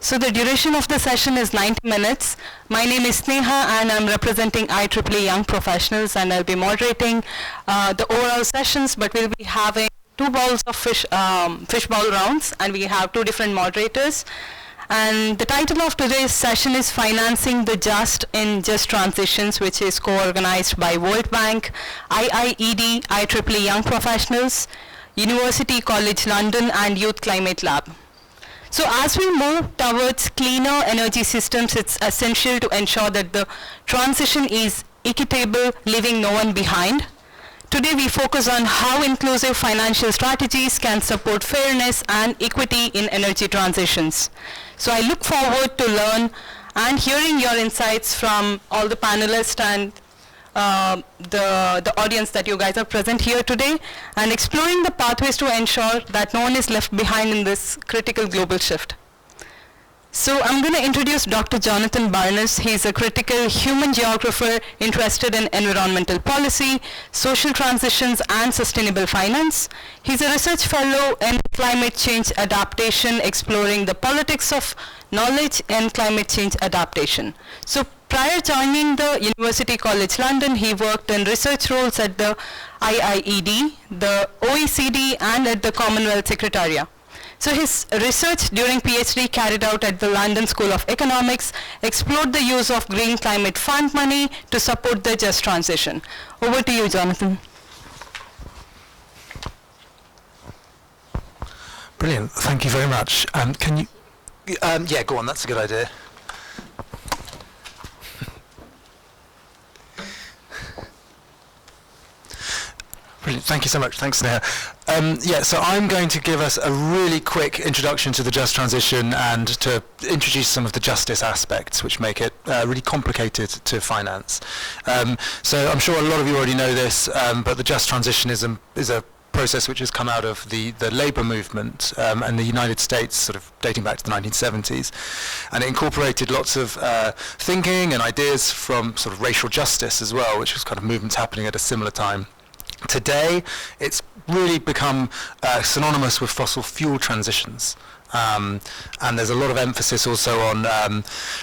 So the duration of the session is 90 minutes. My name is Sneha and I'm representing IEEE Young Professionals, and I'll be moderating the overall sessions, but we'll be having two bowls of fishbowl rounds, and we have two different moderators. And the title of today's session is Financing the Just in Just Transitions, which is co-organized by World Bank, IIED, IEEE Young Professionals, University College London, and Youth Climate Lab. So as we move towards cleaner energy systems, it's essential to ensure that the transition is equitable, leaving no one behind. Today we focus on how inclusive financial strategies can support fairness and equity in energy transitions. So I look forward to learn and hearing your insights from all the panelists and the audience that you guys are present here today, and exploring the pathways to ensure that no one is left behind in this critical global shift. So I'm going to introduce Dr. Jonathan Barnes. He's a critical human geographer interested in environmental policy, social transitions, and sustainable finance. He's a research fellow in climate change adaptation, exploring the politics of knowledge and climate change adaptation. So prior joining the University College London, he worked in research roles at the IIED, the OECD, and at the Commonwealth Secretariat. So his research during PhD carried out at the London School of Economics explored the use of Green Climate Fund money to support the just transition. Over to you, Jonathan. Brilliant, thank you very much. Can you, yeah, go on, that's a good idea. Brilliant. Thank you so much. Thanks, Sneha. Yeah, so I'm going to give us a really quick introduction to the just transition and to introduce some of the justice aspects which make it really complicated to finance. So I'm sure a lot of you already know this, but the just transition is a process which has come out of the labour movement and the United States, sort of dating back to the 1970s, and it incorporated lots of thinking and ideas from sort of racial justice as well, which was kind of movements happening at a similar time. Today, it's really become synonymous with fossil fuel transitions, and there's a lot of emphasis also on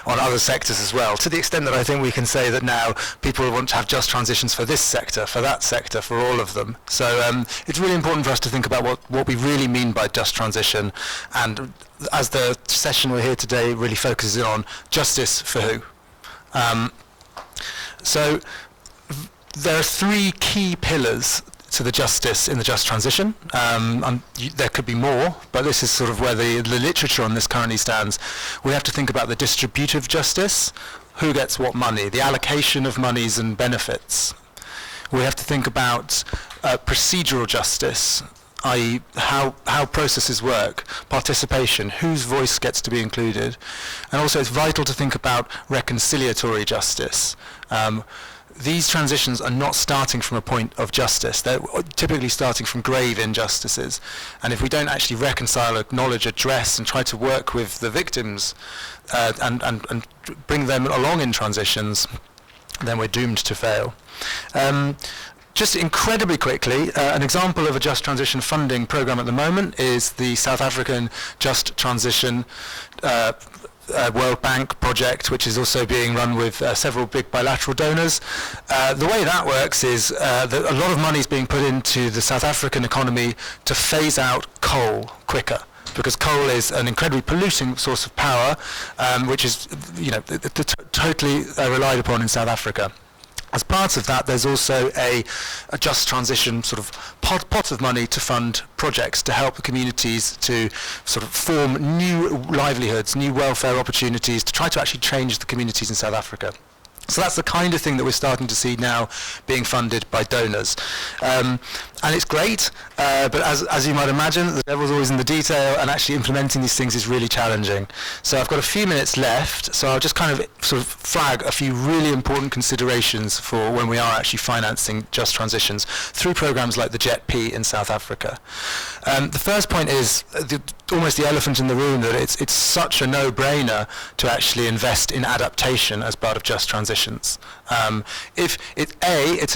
other sectors as well, to the extent that I think we can say that now people want to have just transitions for this sector, for that sector, for all of them. So it's really important for us to think about what we really mean by just transition, and as the session we're here today really focuses on justice for who. So there are three key pillars to the justice in the just transition. There could be more, but this is sort of where the literature on this currently stands. We have to think about the distributive justice, who gets what money, the allocation of monies and benefits. We have to think about procedural justice, i.e. how processes work, participation, whose voice gets to be included. And also it's vital to think about reconciliatory justice. These transitions are not starting from a point of justice. They're typically starting from grave injustices. And if we don't actually reconcile, acknowledge, address, and try to work with the victims and bring them along in transitions, then we're doomed to fail. Just incredibly quickly, an example of a just transition funding program at the moment is the South African Just Transition World Bank project, which is also being run with several big bilateral donors. The way that works is that a lot of money is being put into the South African economy to phase out coal quicker, because coal is an incredibly polluting source of power, which is totally relied upon in South Africa. As part of that, there's also a just transition sort of pot of money to fund projects to help the communities to sort of form new livelihoods, new welfare opportunities, to try to actually change the communities in South Africa. So that's the kind of thing that we're starting to see now being funded by donors. And it's great, but as you might imagine, the devil's always in the detail, and actually implementing these things is really challenging. So I've got a few minutes left, so I'll just kind of sort of flag a few really important considerations for when we are actually financing just transitions through programs like the JET-P in South Africa. The first point is almost the elephant in the room, that it's such a no-brainer to actually invest in adaptation as part of just transitions. It's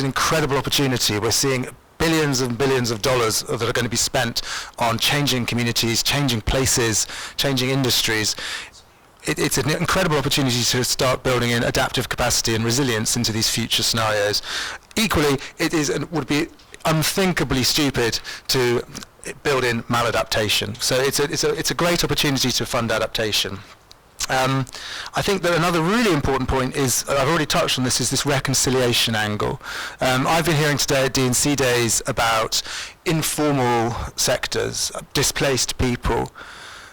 an incredible opportunity. We're seeing billions and billions of dollars that are going to be spent on changing communities, changing places, changing industries. it's an incredible opportunity to start building in adaptive capacity and resilience into these future scenarios. Equally, it is and would be unthinkably stupid to build in maladaptation. So it's a great opportunity to fund adaptation. I think that another really important point is, I've already touched on this, is this reconciliation angle. I've been hearing today at D&C Days about informal sectors, displaced people.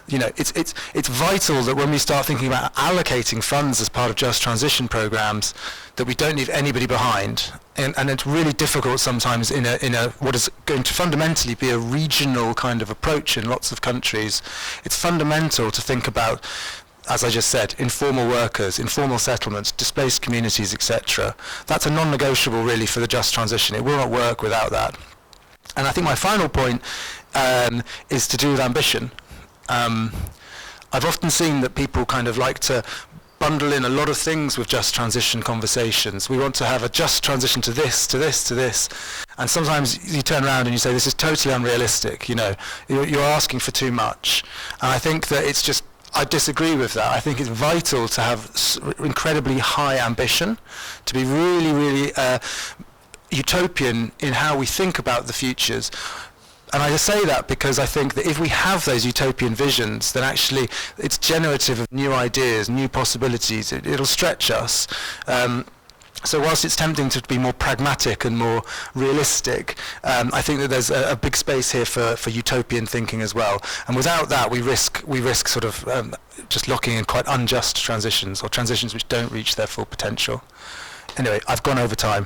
You know, it's vital that when we start thinking about allocating funds as part of just transition programs, that we don't leave anybody behind. And it's really difficult sometimes in a what is going to fundamentally be a regional kind of approach in lots of countries. It's fundamental to think about, as I just said, informal workers, informal settlements, displaced communities, etc. That's a non-negotiable really for the just transition. It will not work without that. And I think my final point is to do with ambition. I've often seen that people kind of like to bundle in a lot of things with just transition conversations. We want to have a just transition to this, to this, to this. And sometimes you turn around and you say, this is totally unrealistic, you know, you're asking for too much. And I think that it's just, I disagree with that. I think it's vital to have incredibly high ambition, to be really, really utopian in how we think about the futures. And I just say that because I think that if we have those utopian visions, then actually it's generative of new ideas, new possibilities. It'll stretch us. So whilst it's tempting to be more pragmatic and more realistic, I think that there's a big space here for utopian thinking as well. And without that, we risk sort of just locking in quite unjust transitions, or transitions which don't reach their full potential. Anyway, I've gone over time.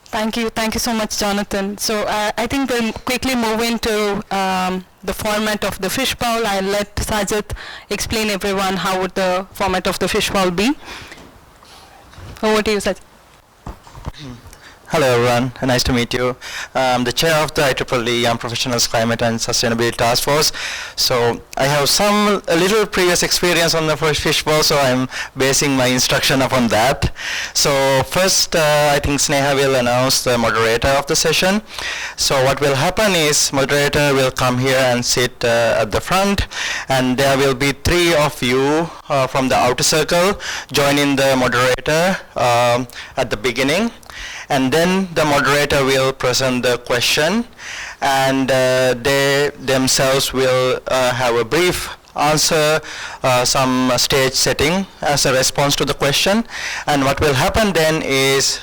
Thank you so much, Jonathan. So I think we'll quickly move into the format of the fishbowl. I'll let Sajid explain everyone how would the format of the fishbowl be. Over to you, Sajid. Hello everyone, nice to meet you. I'm the chair of the IIED Young Professionals Climate and Sustainability Task Force. So I have a little previous experience on the first fishbowl, so I'm basing my instruction upon that. So first, I think Sneha will announce the moderator of the session. So what will happen is, moderator will come here and sit at the front, and there will be 3 of you from the outer circle joining the moderator at the beginning. And then the moderator will present the question, and they themselves will have a brief answer, some stage setting as a response to the question. And what will happen then is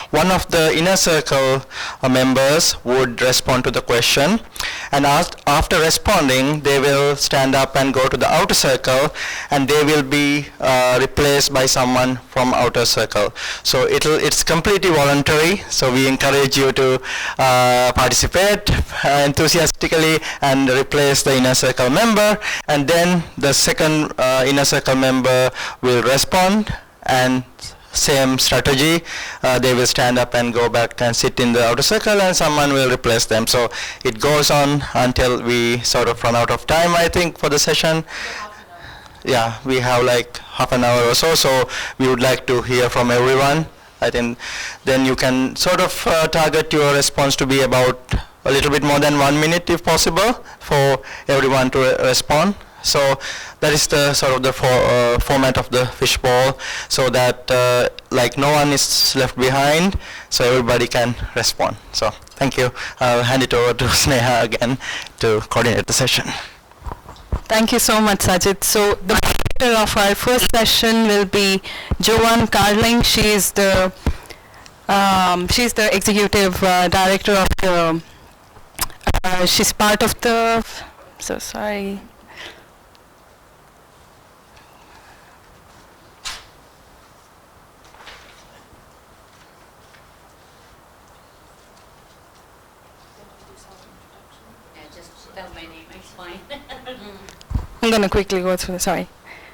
one of the inner circle members would respond to the question, and after responding they will stand up and go to the outer circle, and they will be replaced by someone from outer circle. So it's completely voluntary, so we encourage you to participate enthusiastically and replace the inner circle member, and then the second inner circle member will respond, and same strategy, they will stand up and go back and sit in the outer circle, and someone will replace them. So it goes on until we sort of run out of time, I think, for the session. Yeah, we have like half an hour or so, so we would like to hear from everyone. I think then you can sort of target your response to be about a little bit more than 1 minute if possible for everyone to respond. So that is the sort of the format of the fishbowl, so that like no one is left behind, so everybody can respond. So thank you. I'll hand it over to Sneha again to coordinate the session. Thank you so much, Sajid. So the moderator of our first session will be Joanne Carling. She's the executive director of the. She's part of the. So sorry. I'm going to quickly go through, sorry.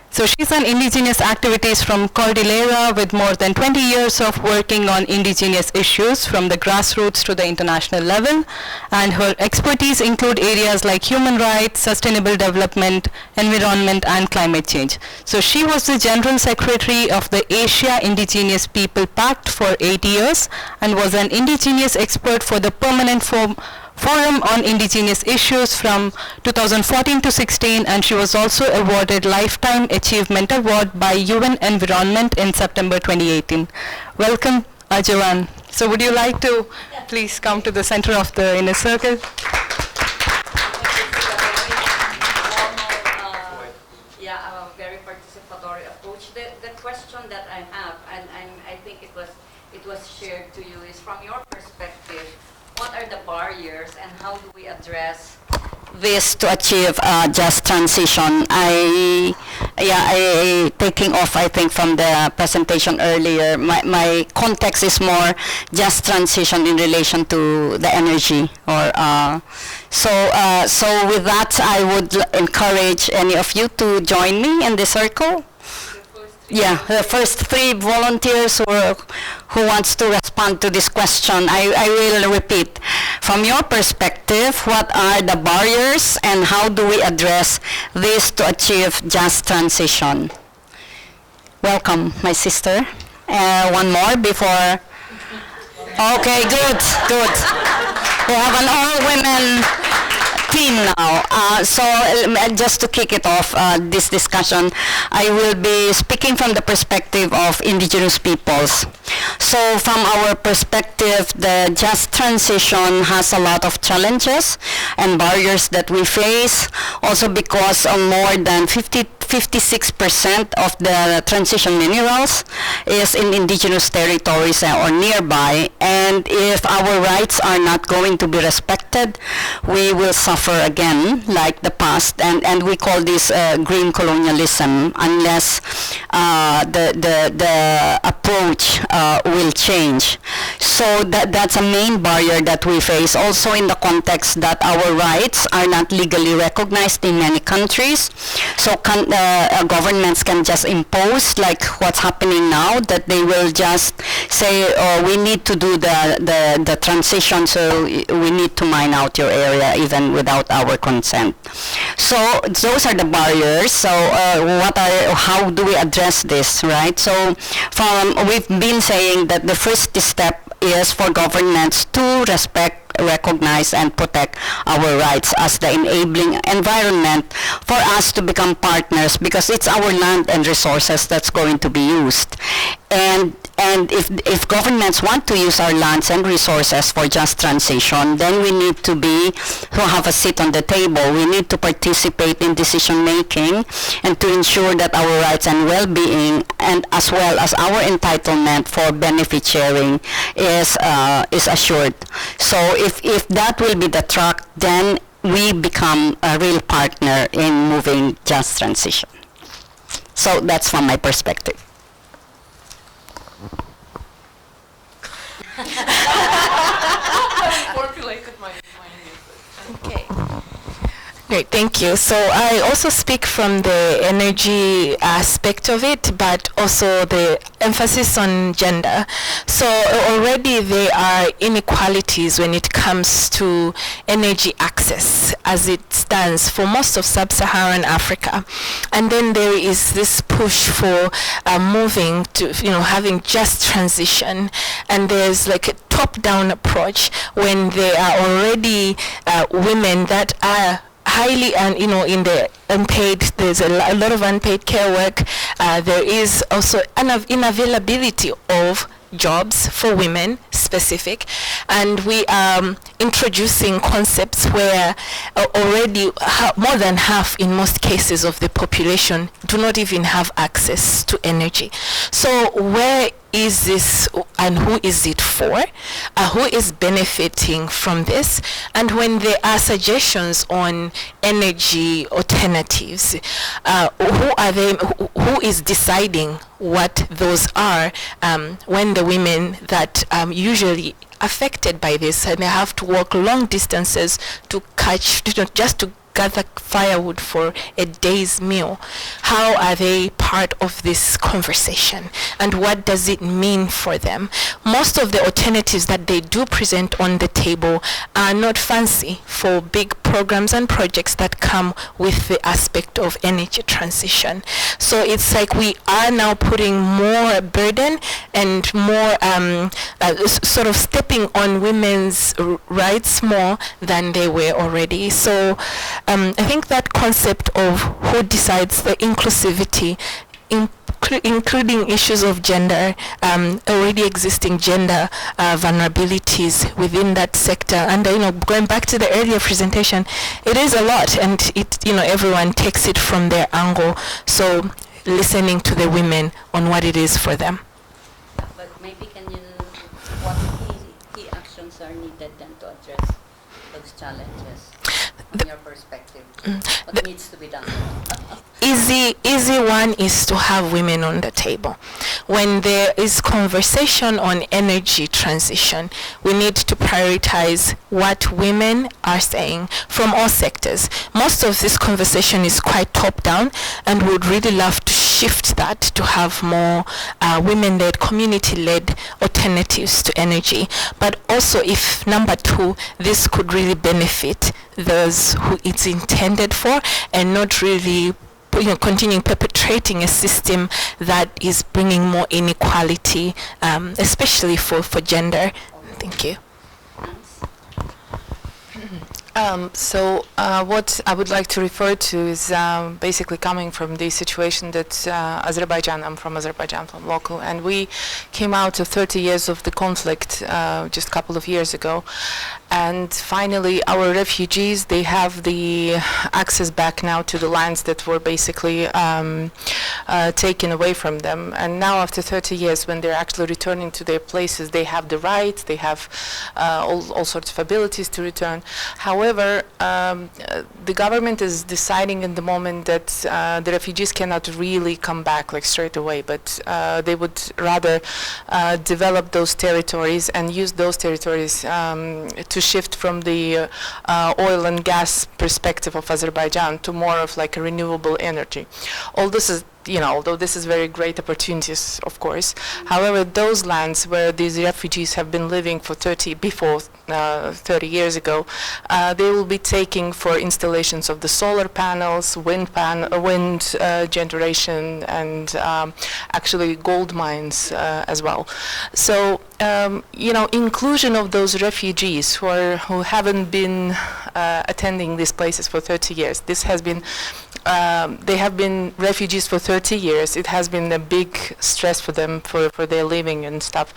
So she's on indigenous activities from Cordillera with more than 20 years of working on indigenous issues from the grassroots to the international level. And her expertise include areas like human rights, sustainable development, environment, and climate change. So she was the General Secretary of the Asia Indigenous People Pact for 8 years and was an indigenous expert for the Permanent Forum on Indigenous Issues from 2014 to 16, and she was also awarded Lifetime Achievement Award by UN Environment in September 2018. Welcome, Ajawan. So would you like to please come to the center of the inner circle? A very participatory approach. The question that I have, and I think it was shared to you, is from your perspective, what are the barriers and how do we address this to achieve a just transition? Taking off, I think, from the presentation earlier, my context is more just transition in relation to the energy. So with that, I would encourage any of you to join me in the circle. Yeah, the first three volunteers who wants to respond to this question. I will repeat. From your perspective, what are the barriers and how do we address this to achieve just transition? Welcome, my sister. One more before. Okay, good. We have an all-women team now. Just to kick it off, this discussion, I will be speaking from the perspective of Indigenous peoples. So from our perspective, the just transition has a lot of challenges and barriers that we face, also because more than 56% of the transition minerals is in indigenous territories or nearby, and if our rights are not going to be respected, we will suffer again like the past, and we call this green colonialism unless the approach will change. So that's a main barrier that we face, also in the context that our rights are not legally recognized in many countries. So governments can just impose, like what's happening now, that they will just say, oh, we need to do the transition, so we need to mine out your area even without our consent. So those are the barriers. So how do we address this, right? So we've been saying that the first step is for governments to respect, recognize, and protect our rights as the enabling environment for us to become partners, because it's our land and resources that's going to be used. And if governments want to use our lands and resources for just transition, then we need to have a seat on the table. We need to participate in decision making and to ensure that our rights and well-being, and as well as our entitlement for benefit sharing, is assured. So if that will be the track, then we become a real partner in moving just transition. So that's from my perspective. Okay. Great, thank you. So I also speak from the energy aspect of it, but also the emphasis on gender. So already there are inequalities when it comes to energy access as it stands for most of sub-Saharan Africa. And then there is this push for moving to, having just transition. And there's like a top-down approach when there are already women that are highly, and in the unpaid, there's a lot of unpaid care work. There is also an unavailability of jobs for women specific, and we are introducing concepts where already more than half in most cases of the population do not even have access to energy. So where is this and who is it for? Who is benefiting from this? And when there are suggestions on energy alternatives, who are they? Who is deciding what those are when the women that usually affected by this, and they have to walk long distances to catch, just to gather firewood for a day's meal. How are they part of this conversation, and what does it mean for them? Most of the alternatives that they do present on the table are not fancy for big programs and projects that come with the aspect of energy transition. So it's like we are now putting more burden and more sort of stepping on women's rights more than they were already. So I think that concept of who decides the inclusivity, including issues of gender, already existing gender vulnerabilities within that sector, and going back to the earlier presentation, it is a lot, and everyone takes it from their angle. So listening to the women on what it is for them. But maybe what key actions are needed then to address those challenges from your perspective? What needs to be done? Easy one is to have women on the table. When there is conversation on energy transition, we need to prioritize what women are saying from all sectors. Most of this conversation is quite top-down, and we would really love to shift that to have more women-led, community-led alternatives to energy. But also, if number two, this could really benefit those who it's intended for, and not really continuing perpetrating a system that is bringing more inequality, especially for gender. Thank you. So what I would like to refer to is basically coming from the situation that Azerbaijan, I'm from Azerbaijan, from local, and we came out of 30 years of the conflict just a couple of years ago. And finally, our refugees, they have the access back now to the lands that were basically taken away from them. And now after 30 years, when they're actually returning to their places, they have the rights, they have all sorts of abilities to return. However, the government is deciding in the moment that the refugees cannot really come back like straight away, but they would rather develop those territories and use those territories to shift from the oil and gas perspective of Azerbaijan to more of like a renewable energy. All this is, although this is very great opportunities, of course. However, those lands where these refugees have been living for 30 years ago, they will be taking for installations of the solar panels, wind generation, and actually gold mines as well. So, inclusion of those refugees who haven't been attending these places for 30 years. This has been they have been refugees for 30 years. It has been a big stress for them for their living and stuff.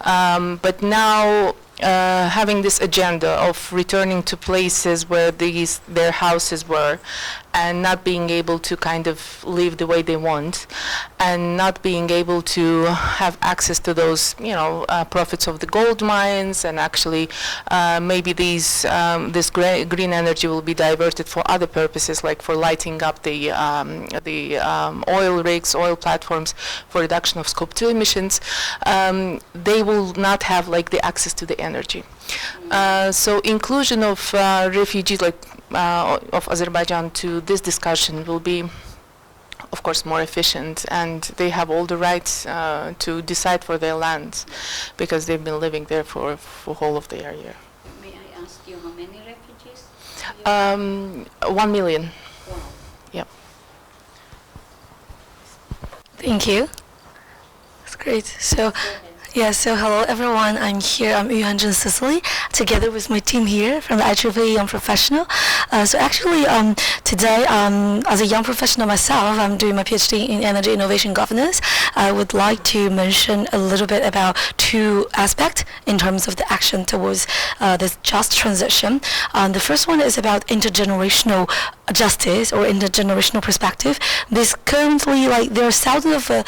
But now having this agenda of returning to places where their houses were, and not being able to kind of live the way they want, and not being able to have access to those, profits of the gold mines, and actually maybe this green energy will be diverted for other purposes, like for lighting up the oil rigs, oil platforms, for reduction of scope 2 emissions. They will not have like the access to the energy. So inclusion of refugees of Azerbaijan to this discussion will be, of course, more efficient, and they have all the rights to decide for their lands because they've been living there for whole of their year. May I ask you how many refugees? 1 million. Wow. Yep. Thank you. That's great. So. Yeah, so hello everyone, I'm here, I'm Yuhanjin Sicily, together with my team here from the IIED Young Professional. So actually today, as a young professional myself, I'm doing my PhD in Energy Innovation Governance. I would like to mention a little bit about two aspects in terms of the action towards this just transition. The first one is about intergenerational justice or intergenerational perspective. This currently, there are thousands of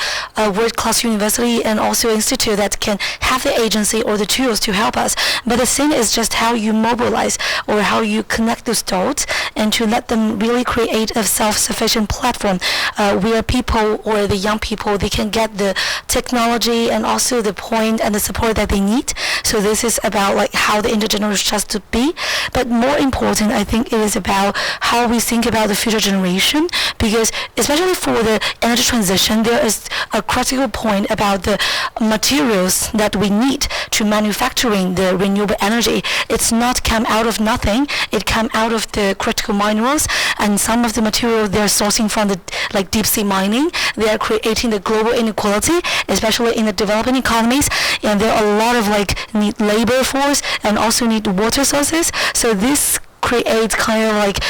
world-class university and also institute that can have the agency or the tools to help us. But the thing is just how you mobilize or how you connect those dots out and to let them really create a self-sufficient platform where people or the young people, they can get the technology and also the point and the support that they need. So this is about like how the intergenerational trust to be, but more important, I think it is about how we think about the future generation, because especially for the energy transition, there is a critical point about the materials that we need to manufacturing the renewable energy. It's not come out of nothing. It come out of the critical minerals, and some of the material they're sourcing from the like deep sea mining. They are creating the global inequality, especially in the developing economies, and there are a lot of like need labor force and also need water sources. So this creates kind of like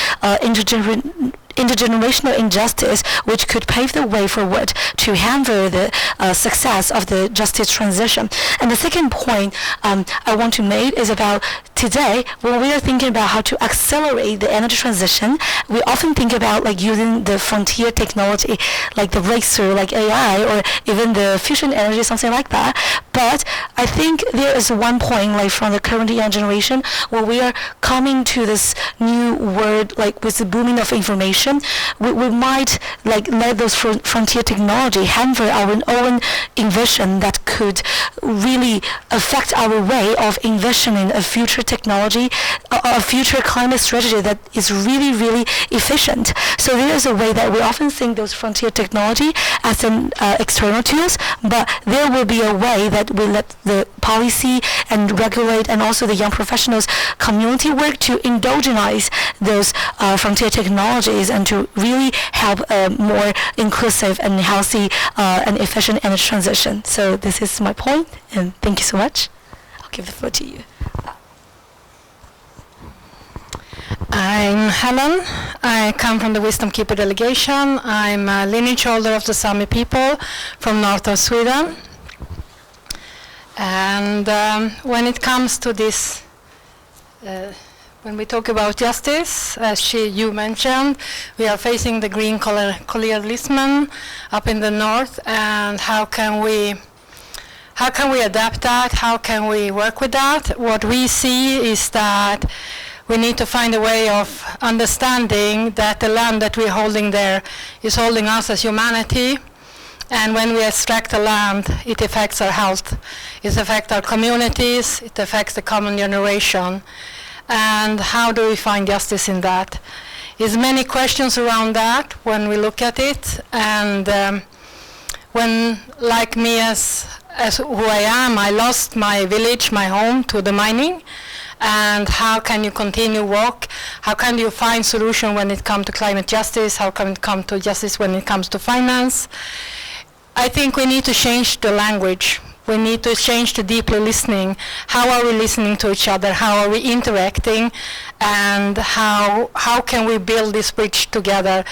intergenerational injustice, which could pave the way forward to hamper the success of the justice transition. And the second point I want to make is about today, when we are thinking about how to accelerate the energy transition, we often think about like using the frontier technology, like the breakthrough, like AI, or even the fusion energy, something like that. But I think there is one point, like from the current young generation, where we are coming to this new world, like with the booming of information, we might like let those frontier technology hamper our own envision that could really affect our way of envisioning a future technology, a future climate strategy that is really, really efficient. So there is a way that we often think those frontier technology as an external tools, but there will be a way that we let the policy and regulate and also the young professionals community work to endogenize those frontier technologies and to really help a more inclusive and healthy and efficient energy transition. So this is my point, and thank you so much. I'll give the floor to you. I'm Helen. I come from the Wisdom Keeper delegation. I'm a lineage holder of the Sami people from north of Sweden. And when it comes to this, when we talk about justice, as you mentioned, we are facing the green colonialism up in the north, and how can we adapt that? How can we work with that? What we see is that we need to find a way of understanding that the land that we're holding there is holding us as humanity. And when we extract the land, it affects our health, it affects our communities, it affects the common generation. And how do we find justice in that? There's many questions around that when we look at it. And when, like me as who I am, I lost my village, my home to the mining. And how can you continue work? How can you find solution when it comes to climate justice? How can it come to justice when it comes to finance? I think we need to change the language. We need to change the deeply listening. How are we listening to each other? How are we interacting? And how can we build this bridge together?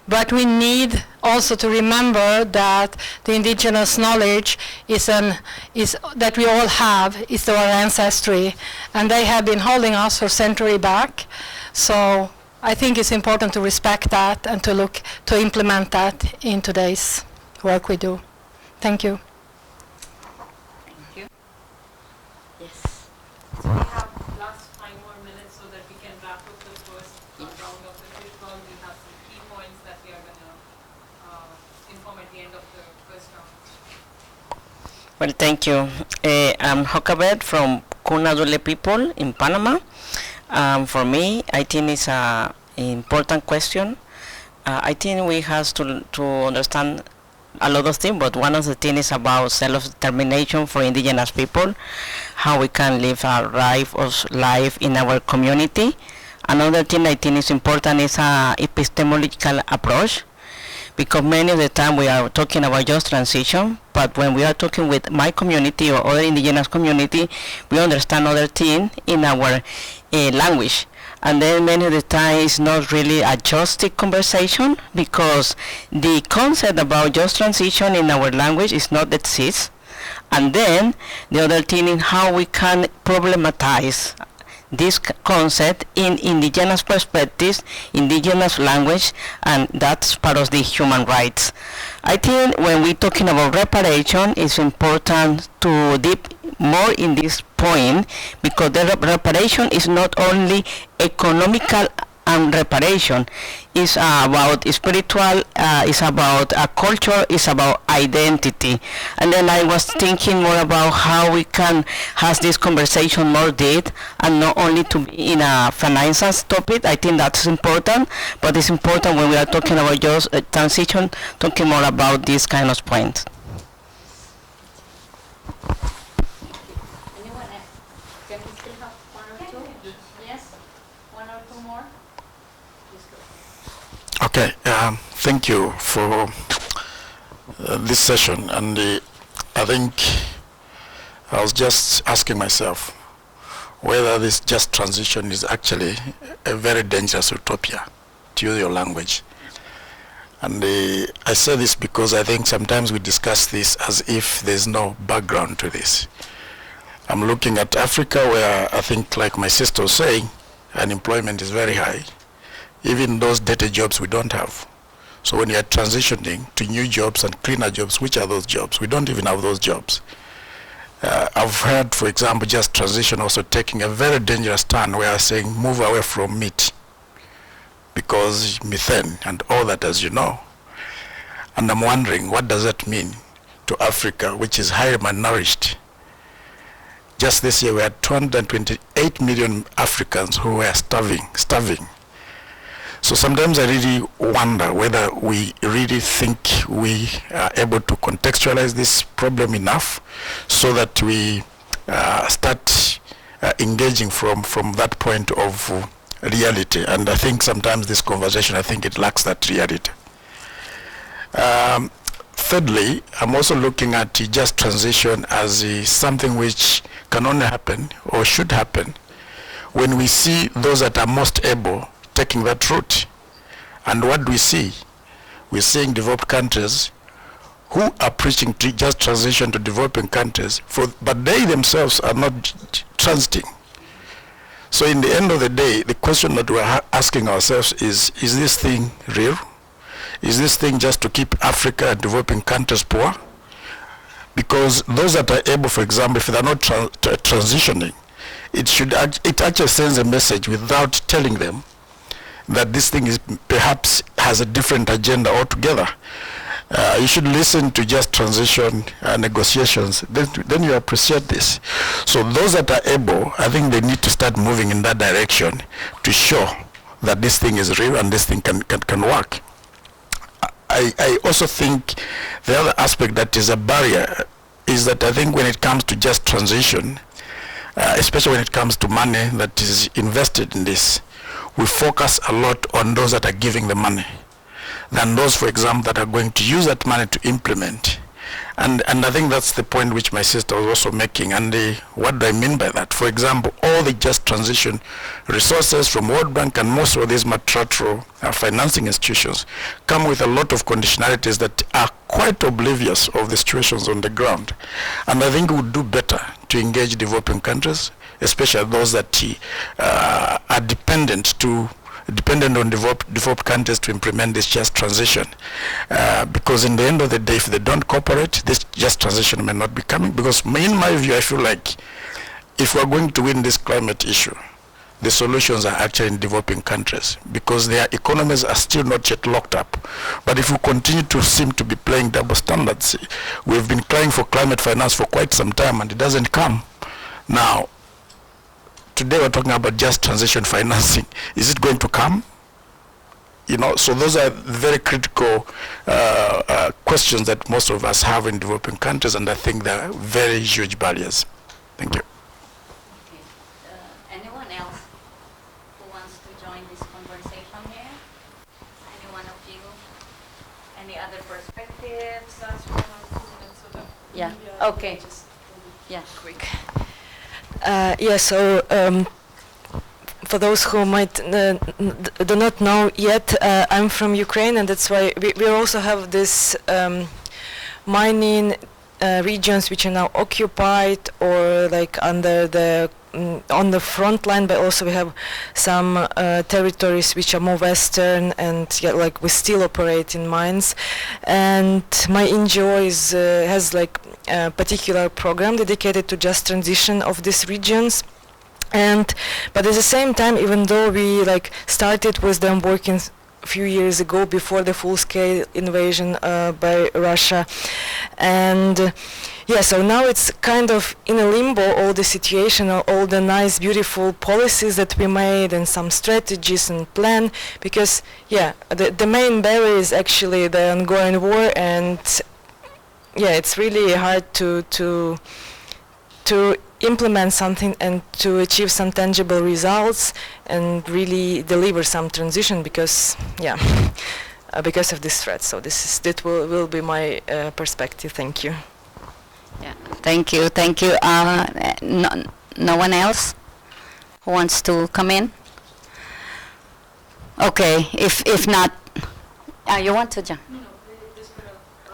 But we need also to remember that the indigenous knowledge is that we all have, is our ancestry. And they have been holding us for centuries back. So I think it's important to respect that and to implement that in today's work we do. Thank you. So we have last 5 more minutes so that we can wrap up the first round of the critical. We have some key points that we are going to inform at the end of the first round. Well, thank you. I'm Jocabet from Cunadule people in Panama. For me, I think it's an important question. I think we have to understand a lot of things, but one of the things is about self-determination for indigenous people, how we can live a life in our community. Another thing I think is important is an epistemological approach, because many of the time we are talking about just transition, but when we are talking with my community or other indigenous community, we understand other things in our language. And then many of the time it's not really a just conversation, because the concept about just transition in our language is not exist. And then the other thing is how we can problematize this concept in indigenous perspectives, indigenous language, and that's part of the human rights. I think when we're talking about reparation, it's important to deep more in this point, because the reparation is not only economical and reparation. It's about spiritual, it's about culture, it's about identity. And then I was thinking more about how we can have this conversation more deep and not only to be in a finances topic. I think that's important, but it's important when we are talking about just transition, talking more about these kind of points. Anyone else? Can we still have one or two? Yes? One or two more? Please go. Okay, thank you for this session. And I think I was just asking myself whether this just transition is actually a very dangerous utopia, to use your language. And I say this because I think sometimes we discuss this as if there's no background to this. I'm looking at Africa where I think, like my sister was saying, unemployment is very high. Even those dirty jobs we don't have. So when you are transitioning to new jobs and cleaner jobs, which are those jobs? We don't even have those jobs. I've heard, for example, just transition also taking a very dangerous turn where I'm saying move away from meat because methane and all that, as you know. And I'm wondering, what does that mean to Africa, which is highly malnourished? Just this year we had 228 million Africans who were starving. So sometimes I really wonder whether we really think we are able to contextualize this problem enough so that we start engaging from that point of reality. And I think sometimes this conversation, I think it lacks that reality. Thirdly, I'm also looking at just transition as something which can only happen or should happen when we see those that are most able taking that route. And what do we see? We're seeing developed countries who are preaching to just transition to developing countries, but they themselves are not transiting. So in the end of the day, the question that we're asking ourselves is this thing real? Is this thing just to keep Africa and developing countries poor? Because those that are able, for example, if they're not transitioning, it actually sends a message without telling them that this thing is perhaps has a different agenda altogether. You should listen to just transition negotiations, then you appreciate this. So those that are able, I think they need to start moving in that direction to show that this thing is real and this thing can work. I also think the other aspect that is a barrier is that I think when it comes to just transition, especially when it comes to money that is invested in this, we focus a lot on those that are giving the money than those, for example, that are going to use that money to implement. And I think that's the point which my sister was also making. And what do I mean by that? For example, all the just transition resources from World Bank and most of these multilateral financing institutions come with a lot of conditionalities that are quite oblivious of the situations on the ground. And I think we would do better to engage developing countries, especially those that are dependent on developed countries to implement this just transition. Because in the end of the day, if they don't cooperate, this just transition may not be coming. Because in my view, I feel like if we're going to win this climate issue, the solutions are actually in developing countries because their economies are still not yet locked up. But if we continue to seem to be playing double standards, we've been crying for climate finance for quite some time and it doesn't come. Now, today we're talking about just transition financing. Is it going to come? So those are very critical questions that most of us have in developing countries, and I think they're very huge barriers. Thank you. Okay. Anyone else who wants to join this conversation here? Any one of you? Any other perspectives? Yeah. Okay. Yeah. Quick. For those who might do not know yet, I'm from Ukraine, and that's why we also have this mining regions which are now occupied or like under the on the front line, but also we have some territories which are more western, and like we still operate in mines. And my NGO has like a particular program dedicated to just transition of these regions. But at the same time, even though we like started with them working a few years ago before the full-scale invasion by Russia, and yeah, so now it's kind of in a limbo, all the situation, all the nice, beautiful policies that we made and some strategies and plan, because yeah, the main barrier is actually the ongoing war, and yeah, it's really hard to implement something and to achieve some tangible results and really deliver some transition, because yeah, because of this threat. So that will be my perspective. Thank you. Yeah, thank you. No one else who wants to come in? Okay, if not, you want to, John? No, we're just going to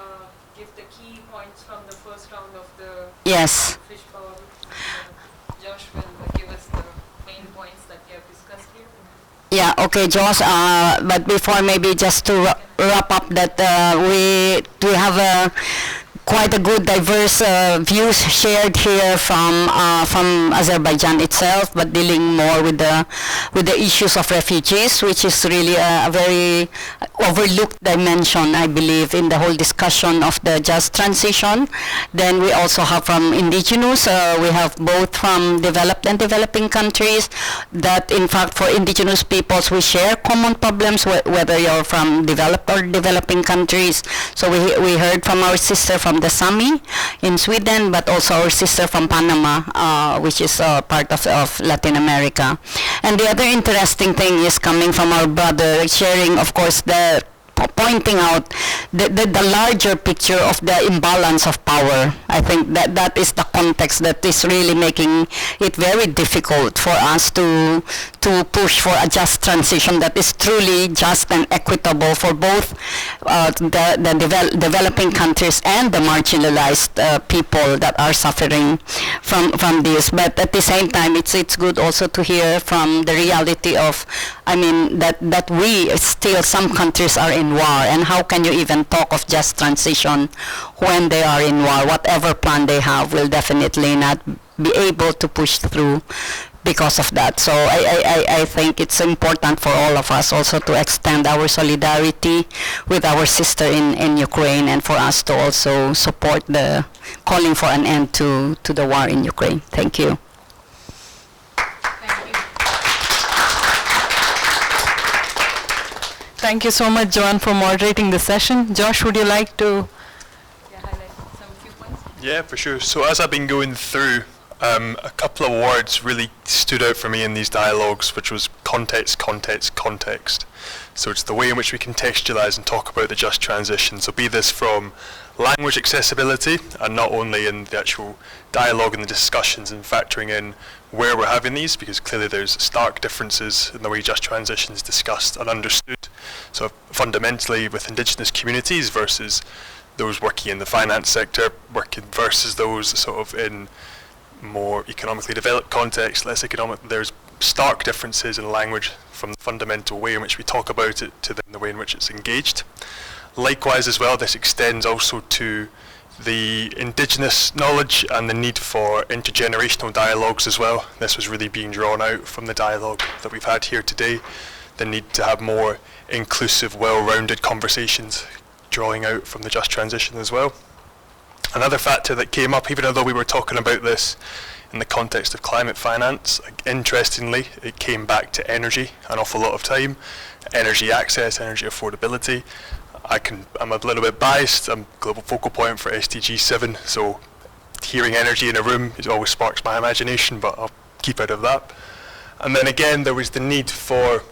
give the key points from the first round of the Yes. fishbowl. Josh will give us the main points that we have discussed here. Yeah, okay, Josh, but before, maybe just to wrap up that we have quite a good diverse views shared here from Azerbaijan itself, but dealing more with the issues of refugees, which is really a very overlooked dimension, I believe, in the whole discussion of the just transition. Then we also have from indigenous, we have both from developed and developing countries, that in fact for indigenous peoples we share common problems, whether you're from developed or developing countries. So we heard from our sister from the Sami in Sweden, but also our sister from Panama, which is part of Latin America. And the other interesting thing is coming from our brother, sharing, of course, the pointing out the larger picture of the imbalance of power. I think that is the context that is really making it very difficult for us to push for a just transition that is truly just and equitable for both the developing countries and the marginalized people that are suffering from this. But at the same time, it's good also to hear from the reality of, I mean, that we still, some countries are in war, and how can you even talk of just transition when they are in war? Whatever plan they have will definitely not be able to push through because of that. So I think it's important for all of us also to extend our solidarity with our sister in Ukraine, and for us to also support the calling for an end to the war in Ukraine. Thank you. Thank you so much, Joanne, for moderating the session. Josh, would you like to Highlight some few points? Yeah, for sure. So as I've been going through, a couple of words really stood out for me in these dialogues, which was context, context, context. So it's the way in which we contextualize and talk about the just transition. So be this from language accessibility, and not only in the actual dialogue and the discussions and factoring in where we're having these, because clearly there's stark differences in the way just transition is discussed and understood. So fundamentally with indigenous communities versus those working in the finance sector, working versus those sort of in more economically developed context, less economic, there's stark differences in language from the fundamental way in which we talk about it to the way in which it's engaged. Likewise as well, this extends also to the indigenous knowledge and the need for intergenerational dialogues as well. This was really being drawn out from the dialogue that we've had here today. The need to have more inclusive, well-rounded conversations drawing out from the just transition as well. Another factor that came up, even though we were talking about this in the context of climate finance, interestingly, it came back to energy an awful lot of time. Energy access, energy affordability. I'm a little bit biased. I'm global focal point for SDG 7, so hearing energy in a room always sparks my imagination, but I'll keep out of that. And then again, there was the need for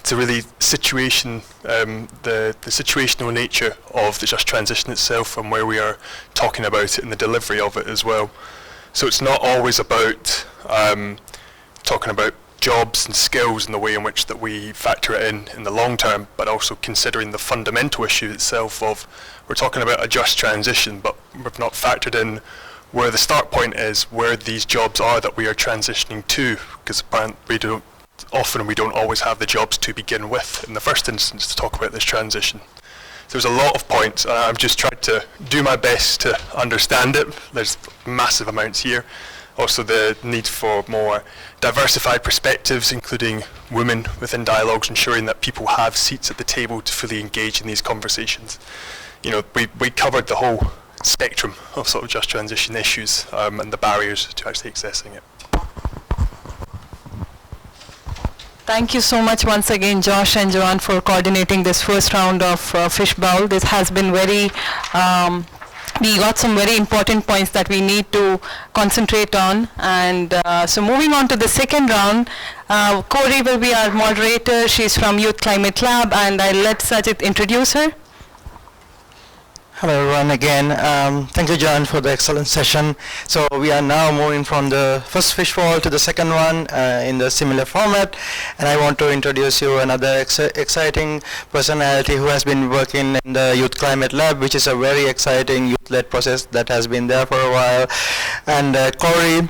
to really situation, the situational nature of the just transition itself and where we are talking about it and the delivery of it as well. So it's not always about talking about jobs and skills and the way in which that we factor it in the long term, but also considering the fundamental issue itself of, we're talking about a just transition, but we've not factored in where the start point is, where these jobs are that we are transitioning to, because we don't always have the jobs to begin with in the first instance to talk about this transition. There's a lot of points, and I've just tried to do my best to understand it. There's massive amounts here Also the need for more diversified perspectives, including women within dialogues, ensuring that people have seats at the table to fully engage in these conversations. You know, we covered the whole spectrum of sort of just transition issues and the barriers to actually accessing it. Thank you so much once again, Josh and Joanne, for coordinating this first round of Fishbowl. This has been very, we got some very important points that we need to concentrate on. And so moving on to the second round, Corey will be our moderator. She's from Youth Climate Lab, and I'll let Sajid introduce her. Hello everyone again. Thank you, John, for the excellent session. So we are now moving from the first fishbowl to the second one in the similar format. And I want to introduce you another exciting personality who has been working in the Youth Climate Lab, which is a very exciting youth-led process that has been there for a while. And Corey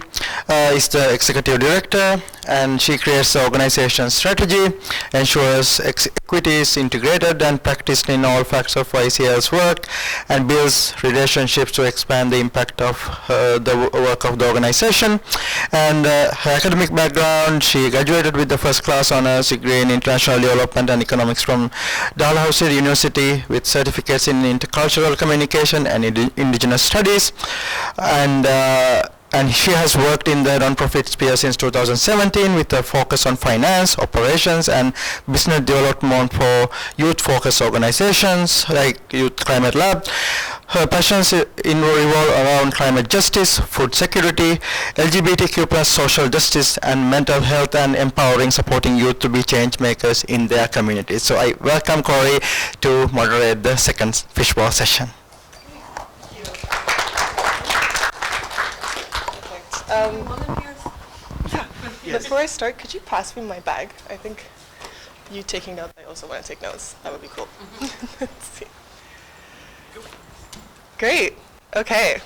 is the executive director, and she creates the organization strategy, ensures equity is integrated and practiced in all facets of YCL's work, and builds relationships to expand the impact of the work of the organization. And her academic background, she graduated with the first class honors degree in international development and economics from Dalhousie University with certificates in intercultural communication and indigenous studies. And she has worked in the non-profit sphere since 2017 with a focus on finance, operations, and business development for youth-focused organizations like Youth Climate Lab. Her passions revolve around climate justice, food security, LGBTQ plus social justice, and mental health, and empowering, supporting youth to be change makers in their communities. So I welcome Corey to moderate the second fishbowl session. Before I start, could you pass me my bag? I think you taking notes, I also want to take notes. That would be cool. Let's see. Great. Okay.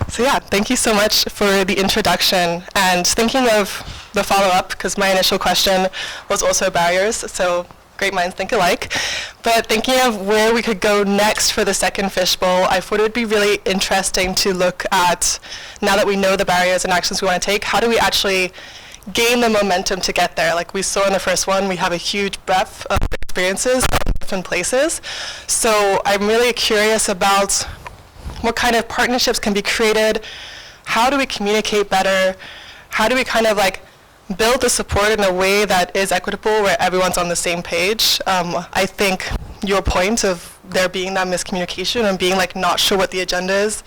So yeah, thank you so much for the introduction. And thinking of the follow-up, because my initial question was also barriers, so great minds think alike. But thinking of where we could go next for the second fishbowl, I thought it would be really interesting to look at, now that we know the barriers and actions we want to take, how do we actually gain the momentum to get there? Like we saw in the first one, we have a huge breadth of experiences in different places. So I'm really curious about what kind of partnerships can be created, how do we communicate better, how do we kind of like build the support in a way that is equitable, where everyone's on the same page. I think your point of there being that miscommunication and being like not sure what the agenda is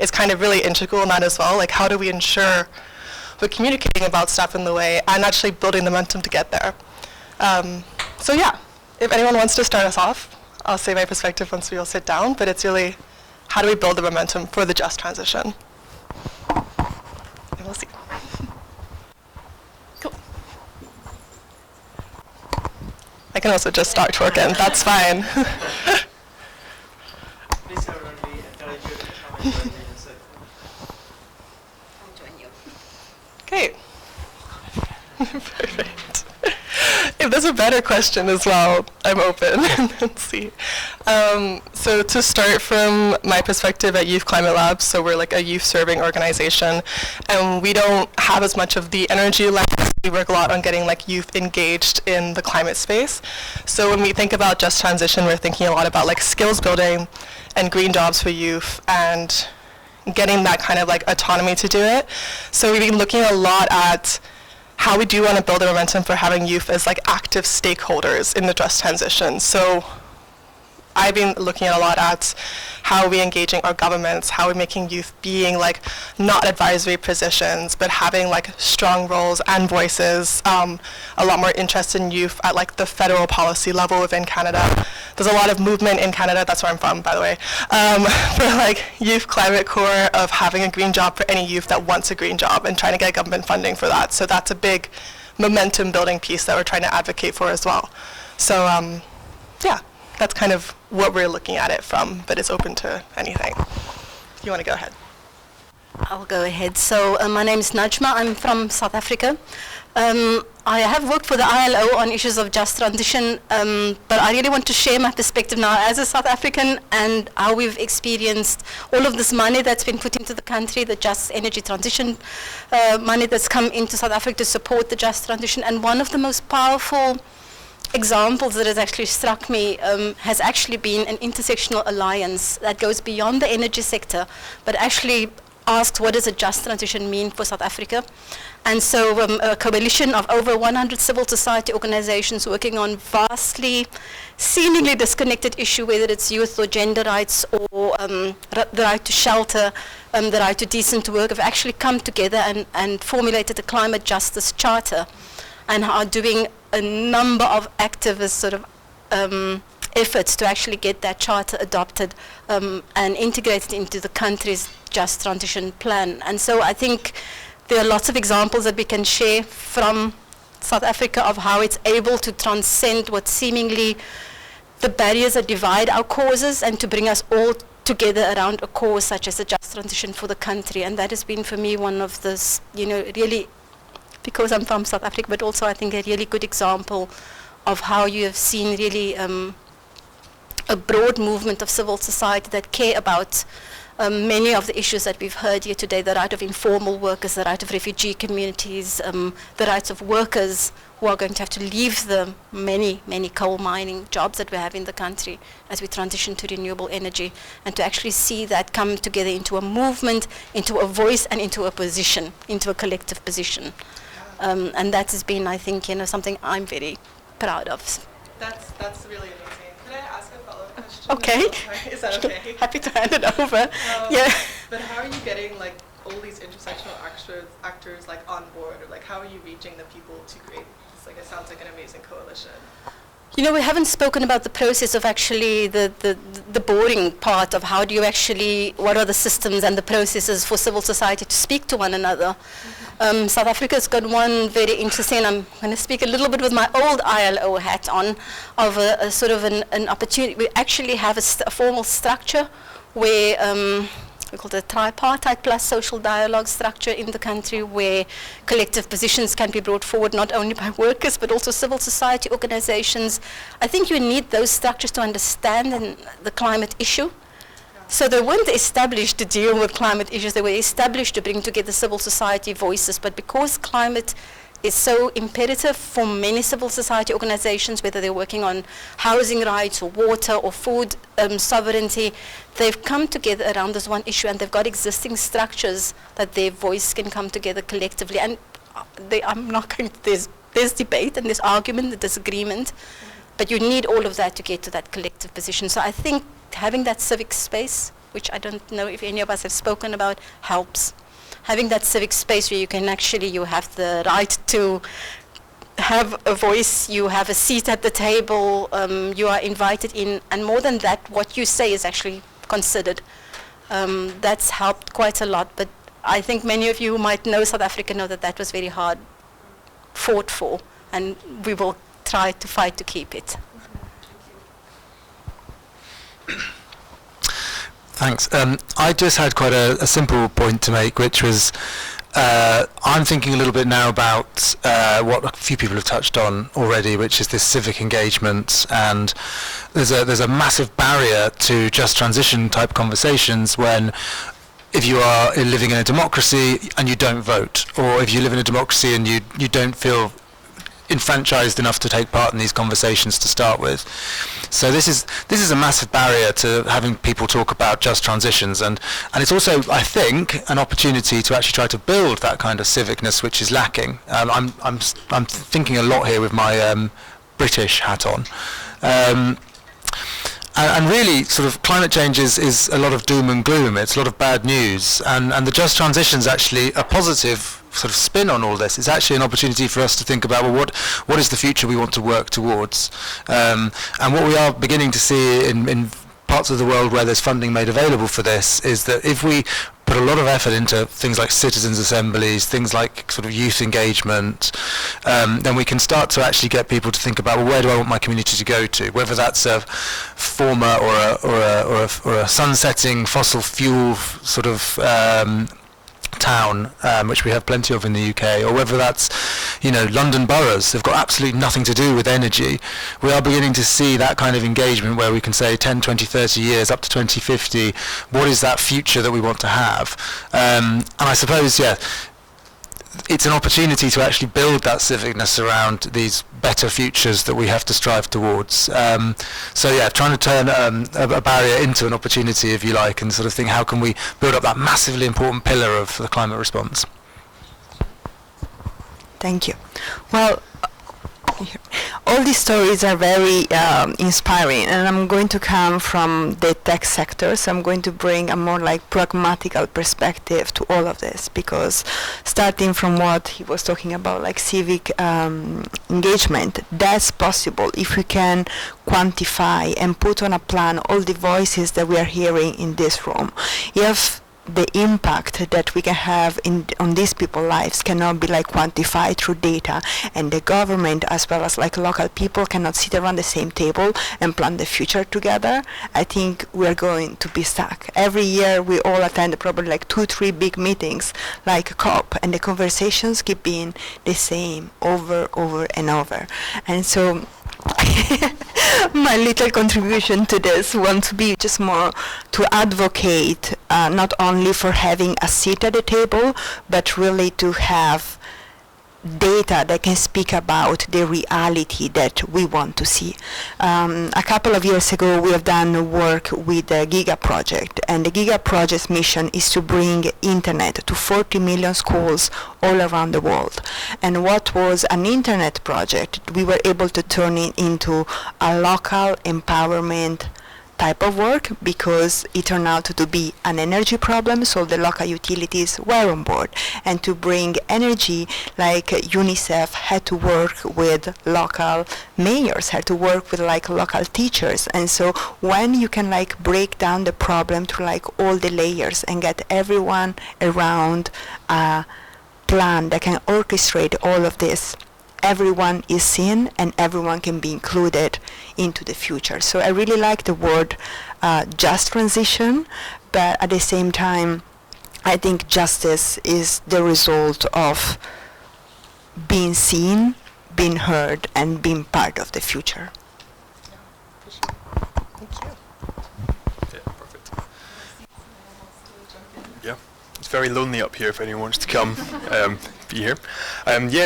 kind of really integral in that as well. Like how do we ensure we're communicating about stuff in the way and actually building the momentum to get there. So yeah, if anyone wants to start us off, I'll say my perspective once we all sit down, but it's really how do we build the momentum for the just transition? And we'll see. I can also just start talking, that's fine. Okay. Perfect. If there's a better question as well, I'm open. Let's see. So to start from my perspective at Youth Climate Lab, so we're like a youth serving organization, and we don't have as much of the energy left. We work a lot on getting like youth engaged in the climate space. So when we think about just transition, we're thinking a lot about like skills building and green jobs for youth and getting that kind of like autonomy to do it. So we've been looking a lot at how we do want to build a momentum for having youth as like active stakeholders in the just transition. So I've been looking at a lot at how are we engaging our governments, how are we making youth being like not advisory positions, but having like strong roles and voices, a lot more interest in youth at like the federal policy level within Canada. There's a lot of movement in Canada, that's where I'm from, by the way, for like youth climate core of having a green job for any youth that wants a green job and trying to get government funding for that. So that's a big momentum building piece that we're trying to advocate for as well. So yeah. That's kind of what we're looking at it from, but it's open to anything. You want to go ahead? I'll go ahead. So my name is Najma. I'm from South Africa. I have worked for the ILO on issues of just transition, but I really want to share my perspective now as a South African and how we've experienced all of this money that's been put into the country, the just energy transition money that's come into South Africa to support the just transition. And one of the most powerful examples that has actually struck me has actually been an intersectional alliance that goes beyond the energy sector, but actually asks what does a just transition mean for South Africa. And so a coalition of over 100 civil society organizations working on vastly, seemingly disconnected issues, whether it's youth or gender rights or the right to shelter, the right to decent work, have actually come together and formulated a climate justice charter and are doing a number of activist sort of efforts to actually get that charter adopted and integrated into the country's just transition plan. And so I think there are lots of examples that we can share from South Africa of how it's able to transcend what seemingly the barriers that divide our causes and to bring us all together around a cause such as a just transition for the country. And that has been for me one of the, really, because I'm from South Africa, but also I think a really good example of how you have seen really a broad movement of civil society that care about many of the issues that we've heard here today, the right of informal workers, the right of refugee communities, the rights of workers who are going to have to leave the many, many coal mining jobs that we have in the country as we transition to renewable energy, and to actually see that come together into a movement, into a voice, and into a position, into a collective position. And that has been, I think, something I'm very proud of. That's really amazing. Could I ask a follow-up question? Okay. Is that okay? Happy to hand it over. Yeah. But how are you getting all these intersectional actors on board, or how are you reaching the people to create this? It sounds like an amazing coalition. We haven't spoken about the process of actually the boring part of how do you actually, what are the systems and the processes for civil society to speak to one another. South Africa's got one very interesting, I'm going to speak a little bit with my old ILO hat on, of a sort of an opportunity. We actually have a formal structure where we call it a tripartite plus social dialogue structure in the country, where collective positions can be brought forward not only by workers but also civil society organizations. I think you need those structures to understand the climate issue. So they weren't established to deal with climate issues, they were established to bring together civil society voices, but because climate is so imperative for many civil society organizations, whether they're working on housing rights or water or food sovereignty, they've come together around this one issue, and they've got existing structures that their voice can come together collectively. And I'm not going to, there's debate and there's argument, the disagreement, but you need all of that to get to that collective position. So I think having that civic space, which I don't know if any of us have spoken about, helps. Having that civic space where you can actually, you have the right to have a voice, you have a seat at the table, you are invited in, and more than that, what you say is actually considered. That's helped quite a lot, but I think many of you who might know South Africa know that that was very hard fought for, and we will try to fight to keep it. Thanks. I just had quite a simple point to make, which was I'm thinking a little bit now about what a few people have touched on already, which is this civic engagement, and there's a massive barrier to just transition type conversations when if you are living in a democracy and you don't vote, or if you live in a democracy and you don't feel enfranchised enough to take part in these conversations to start with. So this is a massive barrier to having people talk about just transitions, and it's also, I think, an opportunity to actually try to build that kind of civicness which is lacking. I'm thinking a lot here with my British hat on. And really, sort of, climate change is a lot of doom and gloom. It's a lot of bad news, and the just transition is actually a positive sort of spin on all this. It's actually an opportunity for us to think about, well, what is the future we want to work towards, and what we are beginning to see in parts of the world where there's funding made available for this is that if we put a lot of effort into things like citizens' assemblies, things like sort of youth engagement, then we can start to actually get people to think about, well, where do I want my community to go to? Whether that's a former or a sunsetting fossil fuel sort of town, which we have plenty of in the UK, or whether that's, London boroughs, they've got absolutely nothing to do with energy. We are beginning to see that kind of engagement where we can say 10, 20, 30 years, up to 2050, what is that future that we want to have? And I suppose, it's an opportunity to actually build that civicness around these better futures that we have to strive towards. Trying to turn a barrier into an opportunity, if you like, and sort of think, how can we build up that massively important pillar of the climate response? Thank you. Well, all these stories are very inspiring, and I'm going to come from the tech sector, so I'm going to bring a more pragmatical perspective to all of this, because starting from what he was talking about, civic engagement, that's possible if we can quantify and put on a plan all the voices that we are hearing in this room. If the impact that we can have on these people's lives cannot be quantified through data, and the government as well as local people cannot sit around the same table and plan the future together, I think we're going to be stuck. Every year we all attend probably 2-3 big meetings like COP, and the conversations keep being the same over and over. And so my little contribution to this wants to be just more to advocate not only for having a seat at the table, but really to have data that can speak about the reality that we want to see. A couple of years ago, we have done work with the Giga Project, and the Giga Project's mission is to bring internet to 40 million schools all around the world. And what was an internet project, we were able to turn it into a local empowerment type of work, because it turned out to be an energy problem, so the local utilities were on board. And to bring energy, UNICEF had to work with local mayors, had to work with local teachers. And so when you can break down the problem to all the layers and get everyone around a plan that can orchestrate all of this, everyone is seen and everyone can be included into the future. So I really like the word just transition, but at the same time, I think justice is the result of being seen, being heard, and being part of the future. It's very lonely up here if anyone wants to come be here.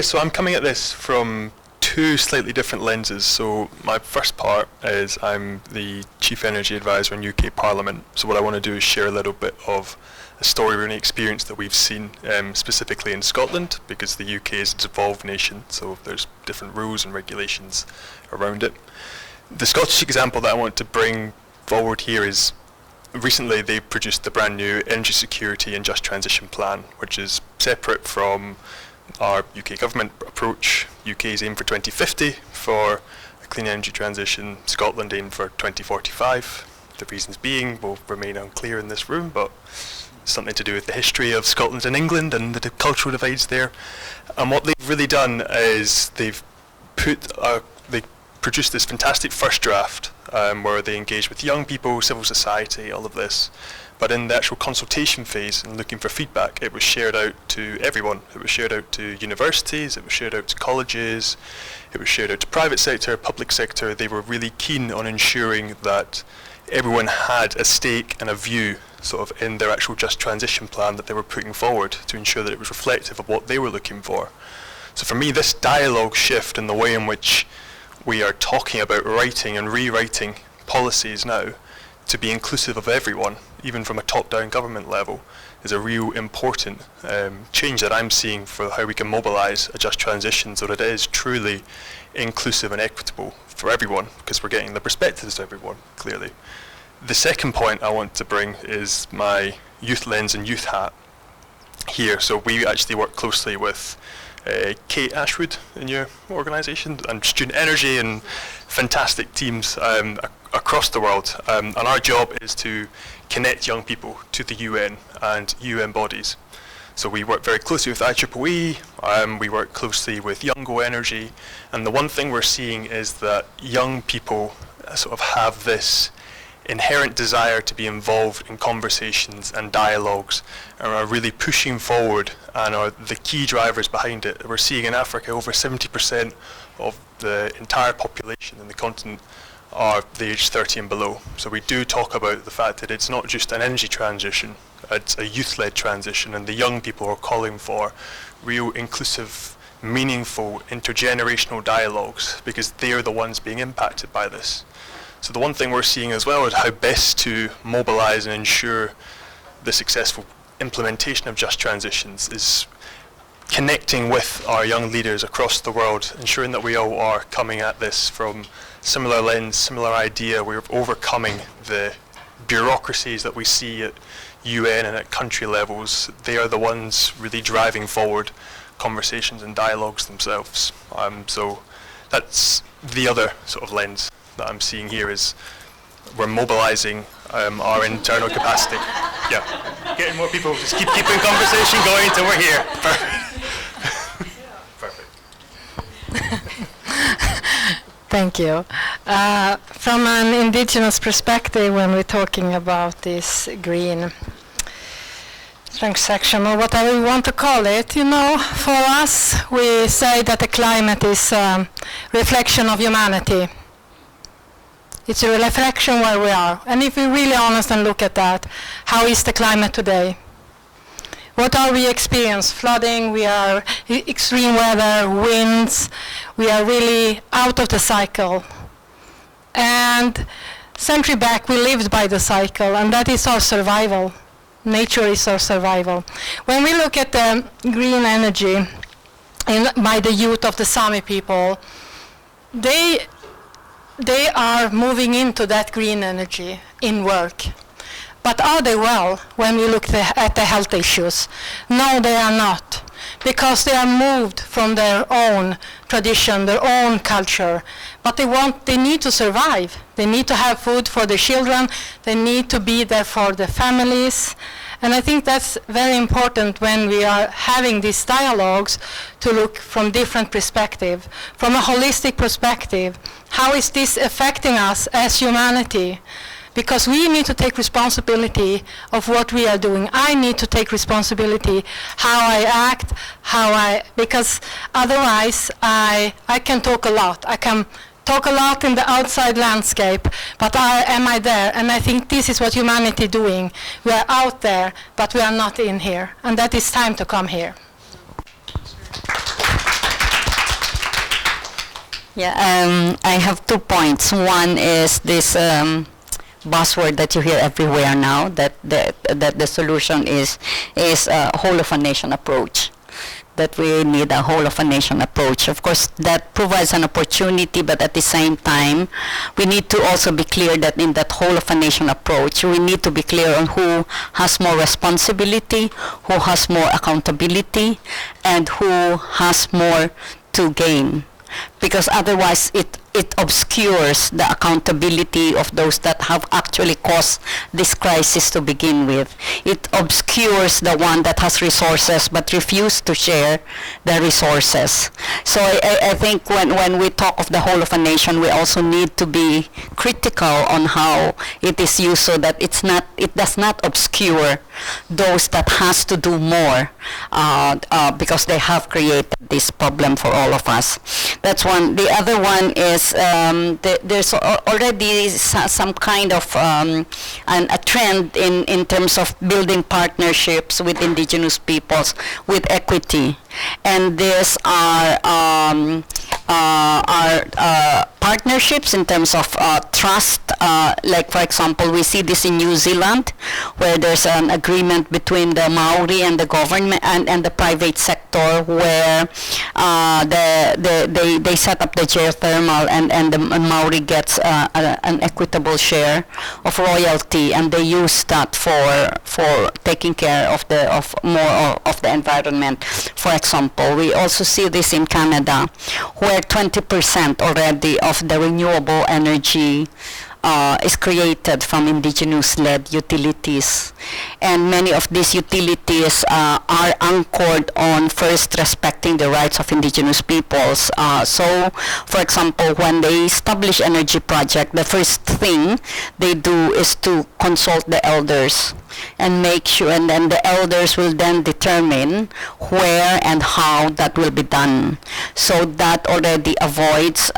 So I'm coming at this from two slightly different lenses. So my first part is I'm the Chief Energy Advisor in UK Parliament. So what I want to do is share a little bit of a story or an experience that we've seen specifically in Scotland, because the UK is a devolved nation, so there's different rules and regulations around it. The Scottish example that I want to bring forward here is recently they produced the brand new Energy Security and Just Transition Plan, which is separate from our UK government approach. UK's aim for 2050 for a clean energy transition, Scotland aim for 2045. The reasons being will remain unclear in this room, but something to do with the history of Scotland and England and the cultural divides there. And what they've really done is they've produced this fantastic first draft where they engage with young people, civil society, all of this. But in the actual consultation phase and looking for feedback, it was shared out to everyone. It was shared out to universities, it was shared out to colleges, it was shared out to private sector, public sector. They were really keen on ensuring that everyone had a stake and a view sort of in their actual just transition plan that they were putting forward to ensure that it was reflective of what they were looking for. So for me, this dialogue shift in the way in which we are talking about writing and rewriting policies now to be inclusive of everyone, even from a top-down government level, is a real important change that I'm seeing for how we can mobilise a just transition so that it is truly inclusive and equitable for everyone, because we're getting the perspectives of everyone, clearly. The second point I want to bring is my youth lens and youth hat here. So we actually work closely with Kate Ashwood in your organisation and Student Energy and fantastic teams across the world. And our job is to connect young people to the UN and UN bodies. So we work very closely with IIED, we work closely with Young Go Energy, and the one thing we're seeing is that young people sort of have this inherent desire to be involved in conversations and dialogues and are really pushing forward and are the key drivers behind it. We're seeing in Africa over 70% of the entire population in the continent are the age 30 and below. So we do talk about the fact that it's not just an energy transition, it's a youth-led transition, and the young people are calling for real inclusive, meaningful, intergenerational dialogues because they are the ones being impacted by this. So the one thing we're seeing as well is how best to mobilize and ensure the successful implementation of just transitions is connecting with our young leaders across the world, ensuring that we all are coming at this from similar lens, similar idea. We're overcoming the bureaucracies that we see at UN and at country levels. They are the ones really driving forward conversations and dialogues themselves. So that's the other sort of lens that I'm seeing here is we're mobilizing our internal capacity. Yeah, getting more people, just keeping conversation going until we're here. Perfect. Thank you. From an indigenous perspective, when we're talking about this green transaction, or whatever we want to call it, you know, for us, we say that the climate is a reflection of humanity. It's a reflection where we are. And if we're really honest and look at that, how is the climate today? What are we experiencing? Flooding, we are extreme weather, winds, we are really out of the cycle. And century back, we lived by the cycle, and that is our survival. Nature is our survival. When we look at the green energy by the youth of the Sami people, they are moving into that green energy in work. But are they well when we look at the health issues? No, they are not, because they are moved from their own tradition, their own culture. But they need to survive. They need to have food for their children. They need to be there for their families. And I think that's very important when we are having these dialogues to look from different perspectives, from a holistic perspective. How is this affecting us as humanity? Because we need to take responsibility of what we are doing. I need to take responsibility how I act, because otherwise I can talk a lot. I can talk a lot in the outside landscape, but am I there? And I think this is what humanity doing. We are out there, but we are not in here. And that is time to come here. Yeah, I have 2 points. One is this buzzword that you hear everywhere now, that the solution is a whole of a nation approach, that we need a whole of a nation approach. Of course, that provides an opportunity, but at the same time, we need to also be clear that in that whole of a nation approach, we need to be clear on who has more responsibility, who has more accountability, and who has more to gain. Because otherwise it obscures the accountability of those that have actually caused this crisis to begin with. It obscures the one that has resources but refuse to share the resources. So I think when we talk of the whole of a nation, we also need to be critical on how it is used so that it does not obscure those that has to do more because they have created this problem for all of us. That's one. The other one is there's already some kind of a trend in terms of building partnerships with indigenous peoples with equity, and these are partnerships in terms of trust. Like for example, we see this in New Zealand, where there's an agreement between the Maori and the government and the private sector, where they set up the geothermal, and the Maori gets an equitable share of royalty, and they use that for taking care of more of the environment. For example, we also see this in Canada, where 20% already of the renewable energy is created from indigenous-led utilities. And many of these utilities are anchored on first respecting the rights of indigenous peoples. So, for example, when they establish energy project, the first thing they do is to consult the elders and make sure, and then the elders will then determine where and how that will be done. So that already avoids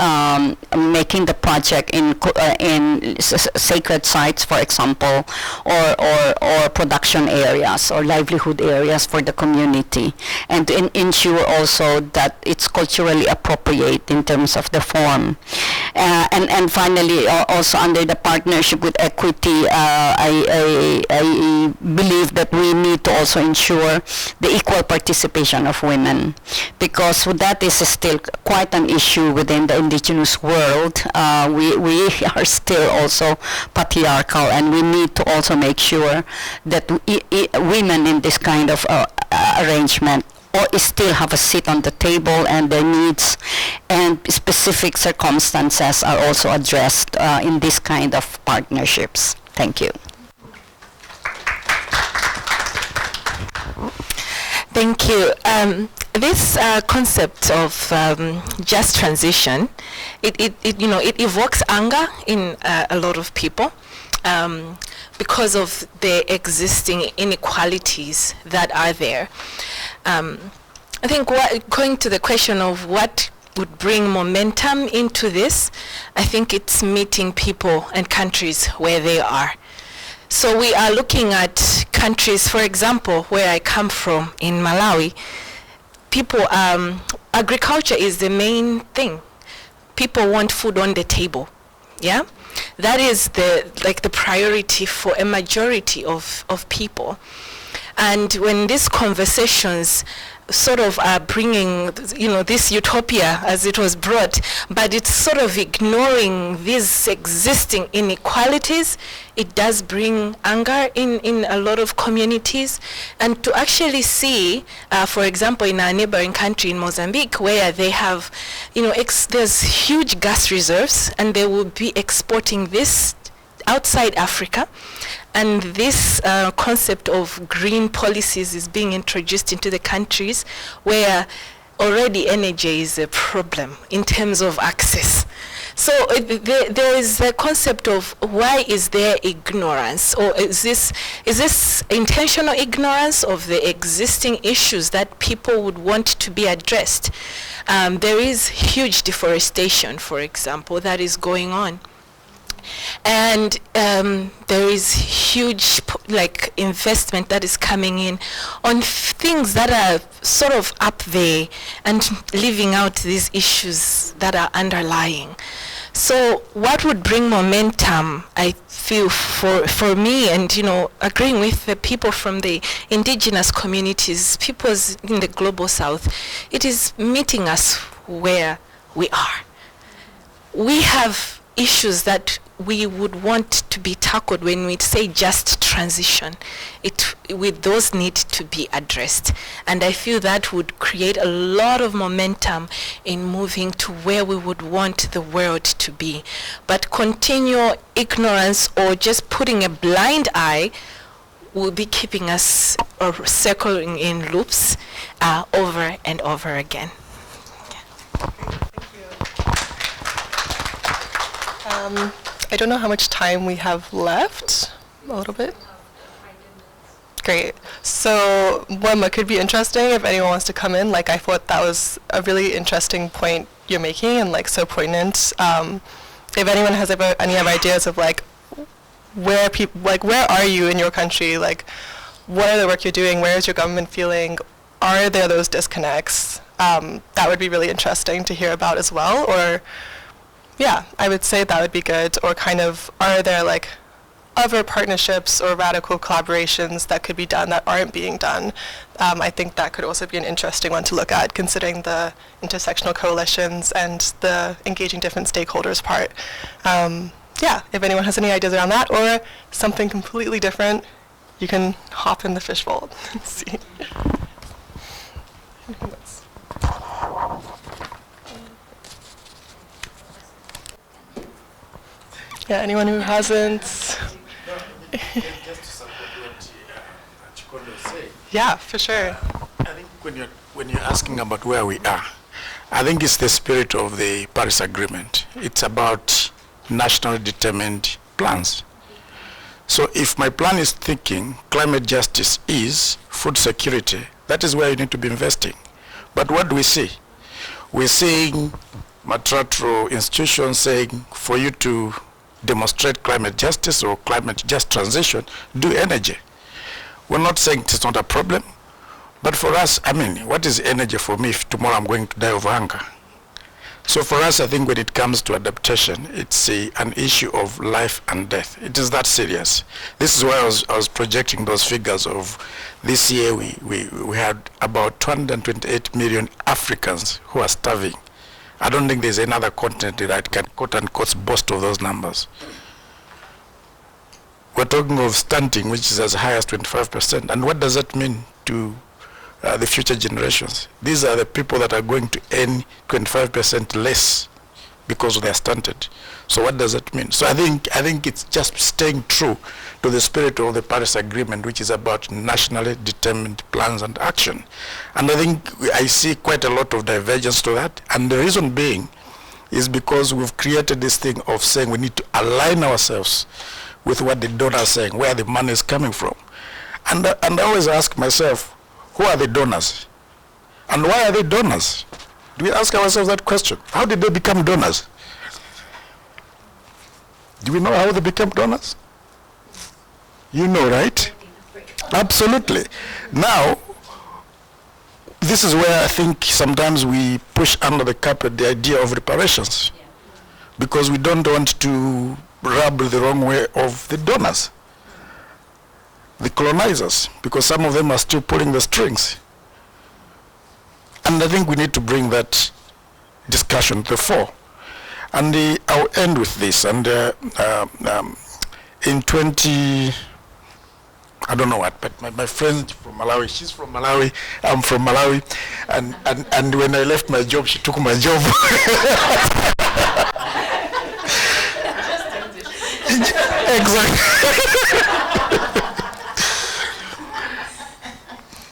making the project in sacred sites, for example, or production areas or livelihood areas for the community, and to ensure also that it's culturally appropriate in terms of the form. And finally, also under the partnership with equity, I believe that we need to also ensure the equal participation of women, because that is still quite an issue within the indigenous world. We are still also patriarchal, and we need to also make sure that women in this kind of arrangement or still have a seat on the table, and their needs and specific circumstances are also addressed in this kind of partnerships. Thank you. Thank you. This concept of just transition, it evokes anger in a lot of people because of the existing inequalities that are there. I think going to the question of what would bring momentum into this, I think it's meeting people and countries where they are. So we are looking at countries, for example, where I come from in Malawi, people, agriculture is the main thing. People want food on the table, yeah? That is the priority for a majority of people. And when these conversations sort of are bringing, this utopia as it was brought, but it's sort of ignoring these existing inequalities, it does bring anger in a lot of communities. And to actually see, for example, in our neighboring country in Mozambique, where they have, there's huge gas reserves, and they will be exporting this outside Africa. And this concept of green policies is being introduced into the countries where already energy is a problem in terms of access. So there is the concept of why is there ignorance, or is this intentional ignorance of the existing issues that people would want to be addressed? There is huge deforestation, for example, that is going on. And there is huge investment that is coming in on things that are sort of up there and leaving out these issues that are underlying. So what would bring momentum, I feel, for me, and agreeing with the people from the indigenous communities, peoples in the global south, it is meeting us where we are. We have issues that we would want to be tackled when we say just transition. With those need to be addressed. And I feel that would create a lot of momentum in moving to where we would want the world to be. But continual ignorance or just putting a blind eye will be keeping us circling in loops over and over again. I don't know how much time we have left. A little bit. Great. So what could be interesting if anyone wants to come in. I thought that was a really interesting point you're making and so poignant. If anyone has any ideas of where people where are you in your country? What are the work you're doing? Where is your government feeling? Are there those disconnects? That would be really interesting to hear about as well. Or yeah, I would say that would be good. Or are there other partnerships or radical collaborations that could be done that aren't being done? I think that could also be an interesting one to look at, considering the intersectional coalitions and the engaging different stakeholders part. Yeah, if anyone has any ideas around that or something completely different, you can hop in the fishbowl and see. Yeah, anyone who hasn't. Yeah, for sure. I think when you're asking about where we are, I think it's the spirit of the Paris Agreement. It's about nationally determined plans. So if my plan is thinking climate justice is food security, that is where you need to be investing. But what do we see? We're seeing multilateral institutions saying for you to demonstrate climate justice or climate just transition, do energy. We're not saying it's not a problem, but for us, I mean, what is energy for me if tomorrow I'm going to die of hunger? So for us, I think when it comes to adaptation, it's an issue of life and death. It is that serious. This is why I was projecting those figures of this year we had about 228 million Africans who are starving. I don't think there's another continent that can quote unquote boast of those numbers. We're talking of stunting, which is as high as 25%. And what does that mean to the future generations? These are the people that are going to earn 25% less because they're stunted. So what does that mean? So I think it's just staying true to the spirit of the Paris Agreement, which is about nationally determined plans and action. And I think I see quite a lot of divergence to that. And the reason being is because we've created this thing of saying we need to align ourselves with what the donors are saying, where the money is coming from. And I always ask myself, who are the donors? And why are they donors? Do we ask ourselves that question? How did they become donors? Do we know how they became donors? You know, right? Absolutely. Now, this is where I think sometimes we push under the carpet the idea of reparations, because we don't want to rub the wrong way of the donors, the colonizers, because some of them are still pulling the strings. And I think we need to bring that discussion to the fore. And I'll end with this. And in 20, I don't know what, but my friend from Malawi, she's from Malawi, I'm from Malawi, and when I left my job, she took my job. Exactly.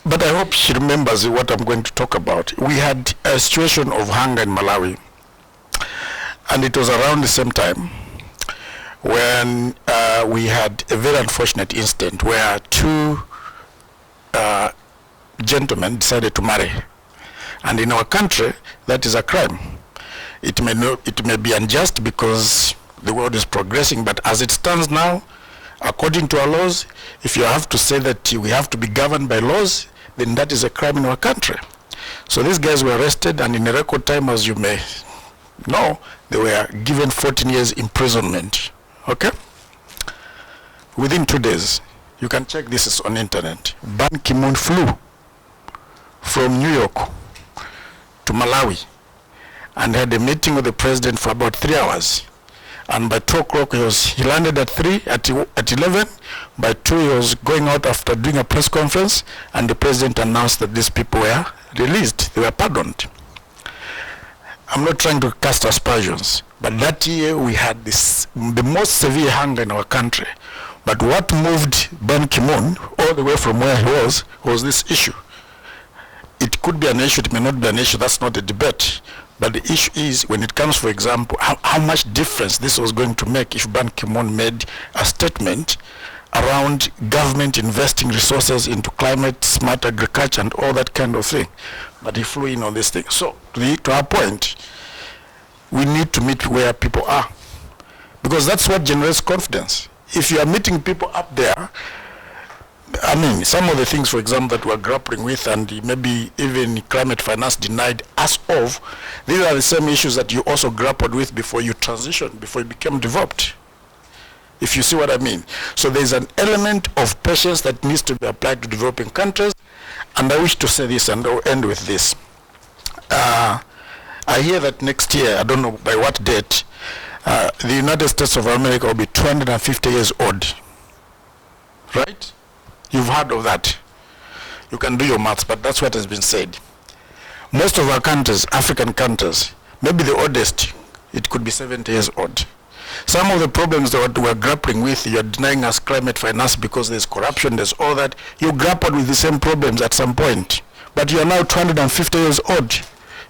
But I hope she remembers what I'm going to talk about. We had a situation of hunger in Malawi, and it was around the same time when we had a very unfortunate incident where two gentlemen decided to marry. And in our country, that is a crime. It may be unjust because the world is progressing, but as it stands now, according to our laws, if you have to say that we have to be governed by laws, then that is a crime in our country. So these guys were arrested, and in a record time, as you may know, they were given 14 years imprisonment. Okay? Within 2 days, you can check this is on internet. Ban Ki-moon flew from New York to Malawi and had a meeting with the president for about 3 hours. And by 2 o'clock, he landed at 11. By 2, he was going out after doing a press conference, and the president announced that these people were released. They were pardoned. I'm not trying to cast aspersions, but that year we had the most severe hunger in our country. But what moved Ban Ki-moon all the way from where he was this issue. It could be an issue, it may not be an issue, that's not a debate. But the issue is, when it comes, for example, how much difference this was going to make if Ban Ki-moon made a statement around government investing resources into climate, smart agriculture, and all that kind of thing. But he flew in on this thing. So, to our point, we need to meet where people are, because that's what generates confidence. If you are meeting people up there, I mean, some of the things, for example, that we're grappling with, and maybe even climate finance denied us of, these are the same issues that you also grappled with before you transitioned, before you became developed, if you see what I mean. So there's an element of patience that needs to be applied to developing countries. And I wish to say this, and I'll end with this. I hear that next year, I don't know by what date, the United States of America will be 250 years old. Right? You've heard of that. You can do your maths, but that's what has been said. Most of our countries, African countries, maybe the oldest, it could be 70 years old. Some of the problems that we're grappling with, you're denying us climate finance because there's corruption, there's all that. You grappled with the same problems at some point, but you're now 250 years old.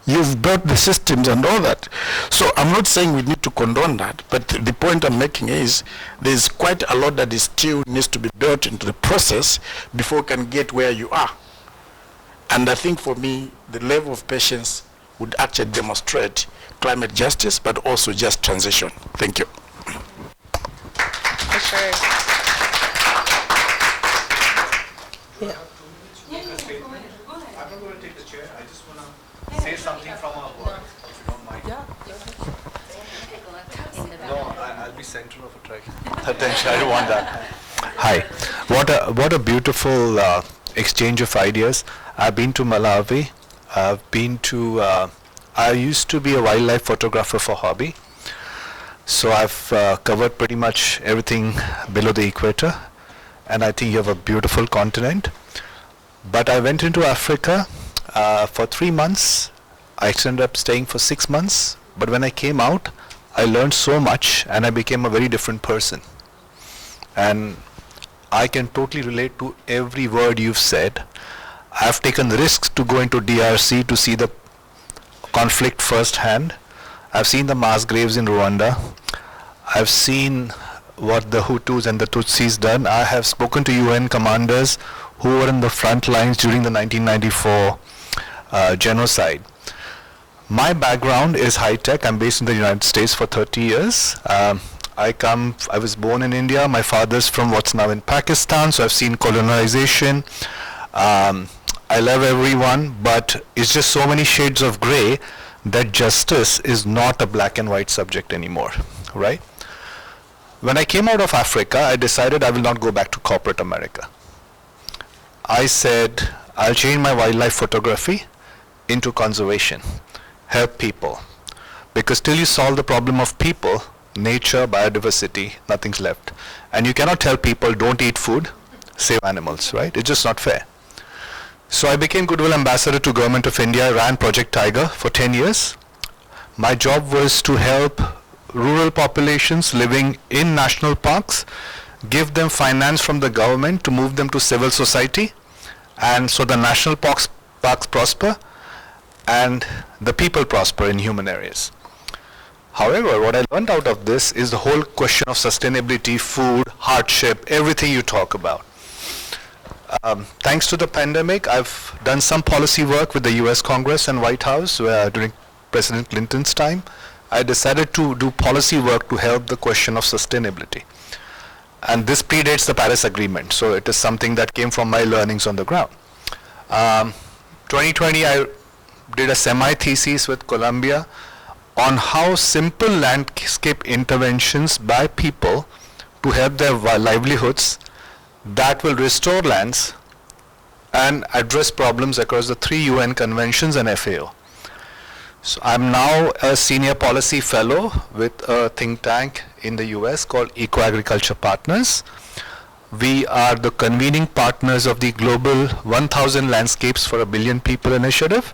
You've built the systems and all that. So I'm not saying we need to condone that, but the point I'm making is there's quite a lot that is still needs to be built into the process before we can get where you are. And I think for me, the level of patience would actually demonstrate climate justice, but also just transition. Thank you. For sure. Yeah. I'm not going to take the chair. I just want to say something from our work, if you don't mind. No, I'll be center of attention. I don't want that. Hi. What a beautiful exchange of ideas. I've been to Malawi. I've been to. I used to be a wildlife photographer for hobby. So I've covered pretty much everything below the equator, and I think you have a beautiful continent. But I went into Africa for 3 months. I ended up staying for 6 months. But when I came out, I learned so much, and I became a very different person. And I can totally relate to every word you've said. I've taken risks to go into DRC to see the conflict firsthand. I've seen the mass graves in Rwanda. I've seen what the Hutus and the Tutsis done. I have spoken to UN commanders who were in the front lines during the 1994 genocide. My background is high tech. I'm based in the United States for 30 years. I was born in India. My father's from what's now in Pakistan, so I've seen colonization. I love everyone, but it's just so many shades of gray that justice is not a black and white subject anymore, right? When I came out of Africa, I decided I will not go back to corporate America. I said, I'll change my wildlife photography into conservation, help people. Because till you solve the problem of people, nature, biodiversity, nothing's left. And you cannot tell people, don't eat food, save animals, right? It's just not fair. So I became Goodwill Ambassador to Government of India. I ran Project Tiger for 10 years. My job was to help rural populations living in national parks, give them finance from the government to move them to civil society, and so the national parks prosper and the people prosper in human areas. However, what I learned out of this is the whole question of sustainability, food, hardship, everything you talk about. Thanks to the pandemic, I've done some policy work with the US Congress and White House during President Clinton's time. I decided to do policy work to help the question of sustainability. And this predates the Paris Agreement, so it is something that came from my learnings on the ground. 2020, I did a semi-thesis with Colombia on how simple landscape interventions by people to help their livelihoods that will restore lands and address problems across the 3 UN conventions and FAO. So I'm now a senior policy fellow with a think tank in the US called Eco-Agriculture Partners. We are the convening partners of the Global 1000 Landscapes for a Billion People initiative,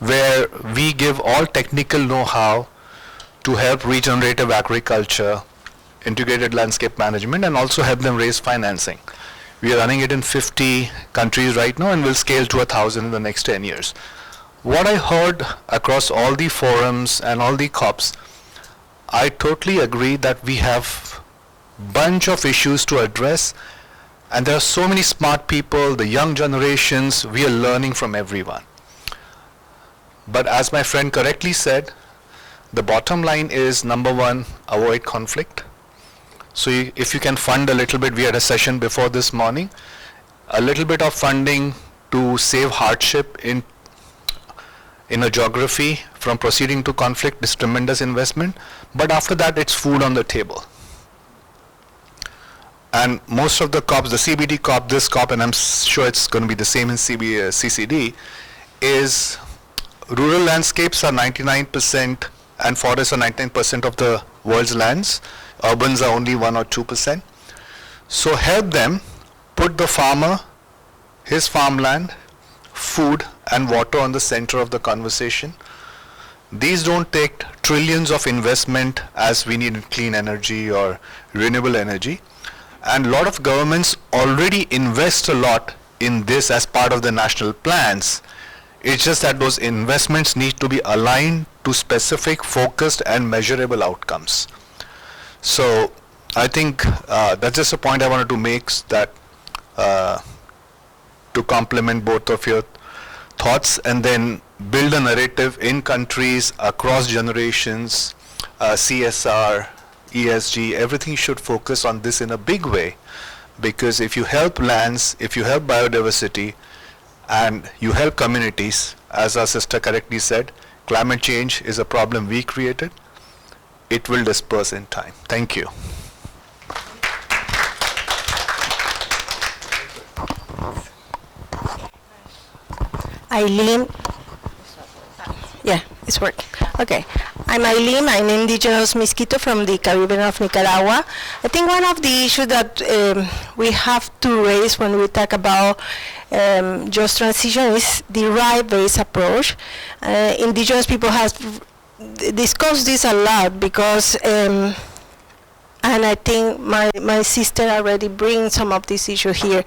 where we give all technical know-how to help regenerative agriculture, integrated landscape management, and also help them raise financing. We are running it in 50 countries right now, and we'll scale to 1,000 in the next 10 years. What I heard across all the forums and all the COPs, I totally agree that we have a bunch of issues to address, and there are so many smart people, the young generations, we are learning from everyone. But as my friend correctly said, the bottom line is, number one, avoid conflict. So if you can fund a little bit, we had a session before this morning, a little bit of funding to save hardship in a geography from proceeding to conflict is tremendous investment, but after that it's food on the table. And most of the COPs, the CBD COP, this COP, and I'm sure it's going to be the same in CCD, is rural landscapes are 99% and forests are 99% of the world's lands. Urbans are only 1 or 2%. So help them put the farmer, his farmland, food and water on the center of the conversation. these don't take trillions of investment as we need in clean energy or renewable energy. And a lot of governments already invest a lot in this as part of the national plans. It's just that those investments need to be aligned to specific, focused and measurable outcomes. So I think that's just a point I wanted to make, that to complement both of your thoughts, and then build a narrative in countries across generations, CSR, ESG, everything should focus on this in a big way, because if you help lands, if you help biodiversity, and you help communities, as our sister correctly said, climate change is a problem we created, it will disperse in time. Thank you. Eileen. Yeah, it's working. Okay. I'm Eileen. I'm indigenous Miskito from the Caribbean of Nicaragua. I think one of the issues that we have to raise when we talk about just transition is the right-based approach. Indigenous people have discussed this a lot because, and I think my sister already brings some of this issue here.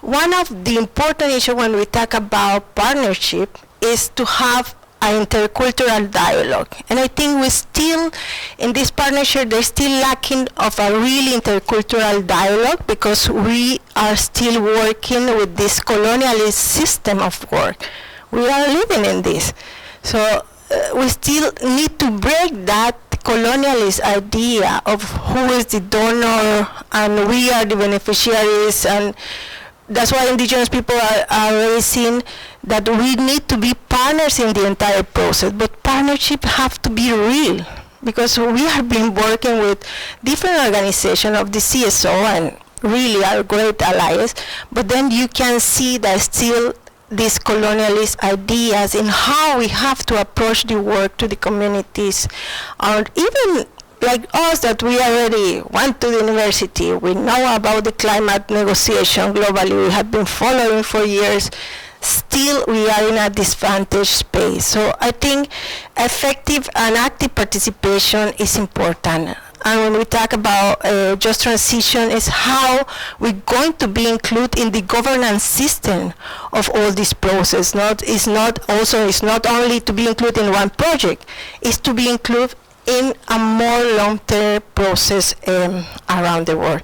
One of the important issues when we talk about partnership is to have an intercultural dialogue. And I think we still, in this partnership, they're still lacking of a really intercultural dialogue because we are still working with this colonialist system of work. We are living in this. So we still need to break that colonialist idea of who is the donor and we are the beneficiaries, and that's why indigenous people are raising that we need to be partners in the entire process, but partnership have to be real, because we have been working with different organizations of the CSO and really are great allies, but then you can see that still these colonialist ideas in how we have to approach the work to the communities, or even like us that we already went to the university, we know about the climate negotiation globally, we have been following for years, still we are in a disadvantaged space. So I think effective and active participation is important. And when we talk about just transition, is how we're going to be included in the governance system of all this process. It's not only to be included in one project, it's to be included in a more long-term process around the world.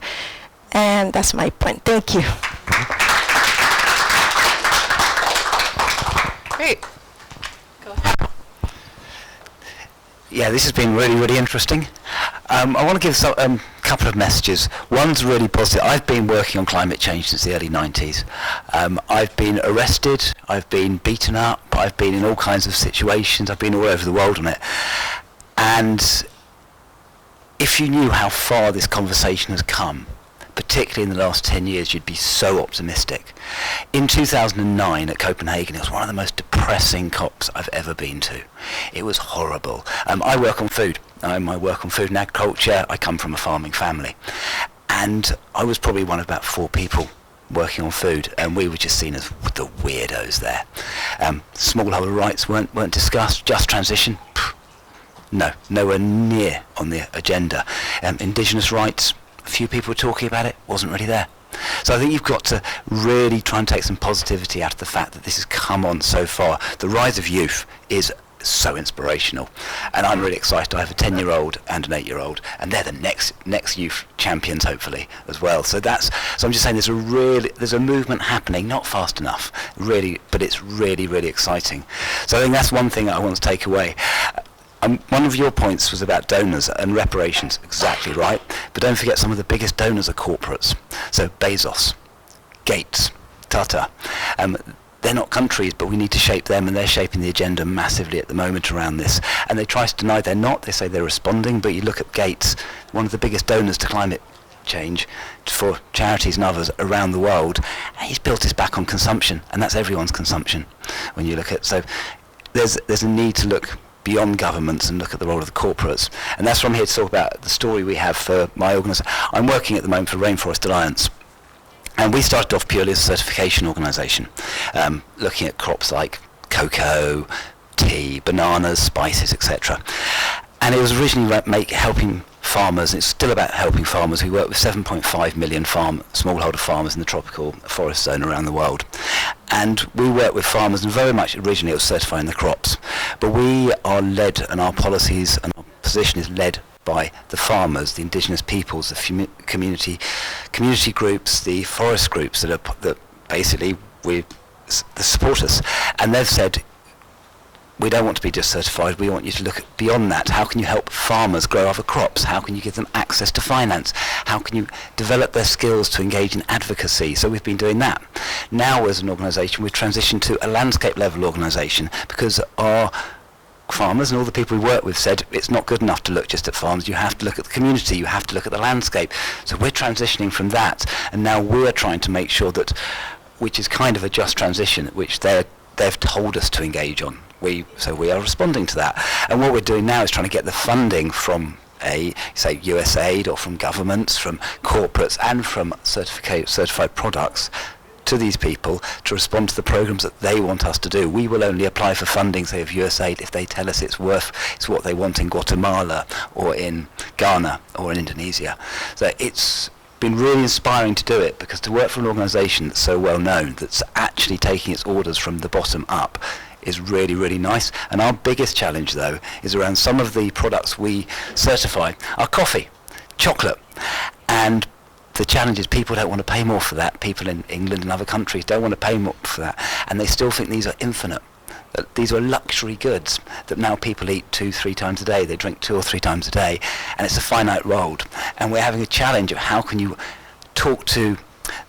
And that's my point. Thank you. Great. Go ahead. Yeah, this has been really, really interesting. I want to give a couple of messages. One's really positive. I've been working on climate change since the early 90s. I've been arrested, I've been beaten up, I've been in all kinds of situations, I've been all over the world on it. And if you knew how far this conversation has come, particularly in the last 10 years, you'd be so optimistic. In 2009 at Copenhagen, it was one of the most depressing COPs I've ever been to. It was horrible. I work on food. I work on food and agriculture. I come from a farming family. And I was probably one of about 4 people working on food, and we were just seen as the weirdos there. Smallholder rights weren't discussed. Just transition, no, nowhere near on the agenda. Indigenous rights, a few people were talking about it, wasn't really there. So I think you've got to really try and take some positivity out of the fact that this has come on so far. The rise of youth is so inspirational, and I'm really excited. I have a 10-year-old and an 8-year-old, and they're the next youth champions, hopefully, as well. So I'm just saying there's a movement happening, not fast enough, really, but it's really, really exciting. So I think that's one thing I want to take away. One of your points was about donors and reparations, exactly right. But don't forget, some of the biggest donors are corporates. So Bezos, Gates, Tata. They're not countries, but we need to shape them, and they're shaping the agenda massively at the moment around this. And they try to deny they're not. They say they're responding, but you look at Gates, one of the biggest donors to climate change for charities and others around the world, and he's built his back on consumption, and that's everyone's consumption when you look at. So there's a need to look beyond governments and look at the role of the corporates. And that's why I'm here to talk about the story we have for my organisation. I'm working at the moment for Rainforest Alliance. And we started off purely as a certification organisation, looking at crops like cocoa, tea, bananas, spices, etc. And it was originally about helping farmers, and it's still about helping farmers. We work with 7.5 million smallholder farmers in the tropical forest zone around the world. And we work with farmers, and very much originally it was certifying the crops. But we are led, and our policies and our position is led by the farmers, the indigenous peoples, the community groups, the forest groups that basically support us. And they've said, we don't want to be just certified, we want you to look beyond that. How can you help farmers grow other crops? How can you give them access to finance? How can you develop their skills to engage in advocacy? So we've been doing that. Now as an organisation we've transitioned to a landscape level organisation because our farmers and all the people we work with said it's not good enough to look just at farms, you have to look at the community, you have to look at the landscape. So we're transitioning from that, and now we're trying to make sure that, which is kind of a just transition, which they've told us to engage on. So we are responding to that. And what we're doing now is trying to get the funding from say USAID or from governments, from corporates and from certified products to these people to respond to the programs that they want us to do. We will only apply for funding, say, of USAID if they tell us it's what they want in Guatemala or in Ghana or in Indonesia. So it's been really inspiring to do it, because to work for an organisation that's so well known, that's actually taking its orders from the bottom up, is really, really nice. And our biggest challenge, though, is around some of the products we certify are coffee, chocolate, and the challenge is people don't want to pay more for that. People in England and other countries don't want to pay more for that, and they still think these are infinite. That these are luxury goods that now people eat 2-3 times a day, they drink 2 or 3 times a day, and it's a finite world. And we're having a challenge of how can you talk to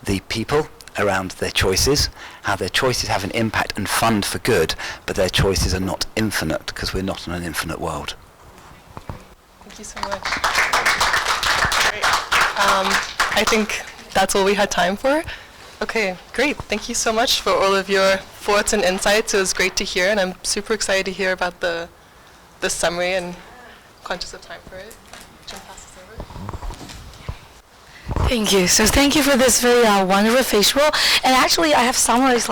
the people around their choices, how their choices have an impact and fund for good, but their choices are not infinite, because we're not in an infinite world. Thank you so much. Great. I think that's all we had time for. Okay, great. Thank you so much for all of your thoughts and insights. It was great to hear, and I'm super excited to hear about the summary, and conscious of time for it. Jim, pass this over. Thank you. So thank you for this very wonderful visual. And actually, I have summarized,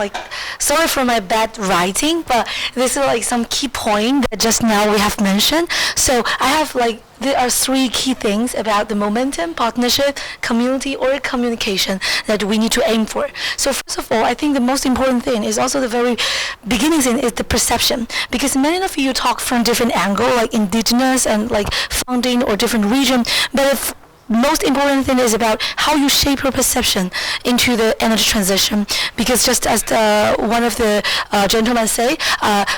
sorry for my bad writing, but this is some key point that just now we have mentioned. So I have there are 3 key things about the momentum, partnership, community, or communication that we need to aim for. So first of all, I think the most important thing is also the very beginning thing is the perception, because many of you talk from different angle, like indigenous and founding or different region, but if most important thing is about how you shape your perception into the energy transition, because just as one of the gentlemen say,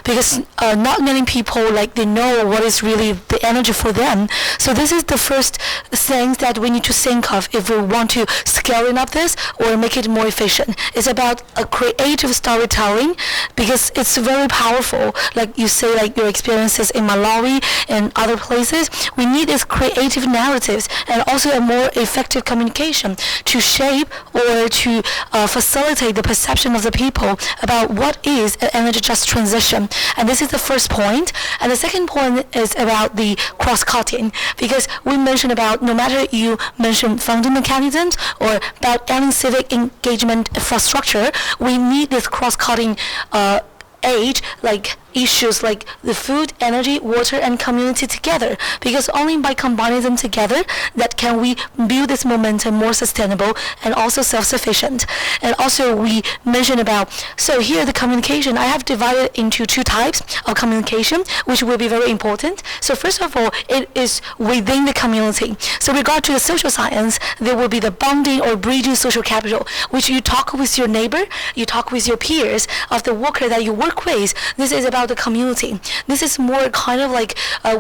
because not many people they know what is really the energy for them. So this is the first thing that we need to think of if we want to scaling up this or make it more efficient. It's about a creative storytelling, because it's very powerful. Like you say, your experiences in Malawi and other places, we need these creative narratives and also a more effective communication to shape or to facilitate the perception of the people about what is an energy just transition. And this is the first point. And the second point is about the cross-cutting, because we mentioned about no matter you mention funding mechanisms or about any civic engagement infrastructure, we need this cross-cutting aid, issues like the food, energy, water, and community together, because only by combining them together that can we build this momentum more sustainable and also self-sufficient. And also we mentioned about, so here the communication, I have divided into 2 types of communication, which will be very important. So first of all, it is within the community. So regard to the social science, there will be the bonding or bridging social capital, which you talk with your neighbor, you talk with your peers of the worker that you work with. This is about the community. This is more kind of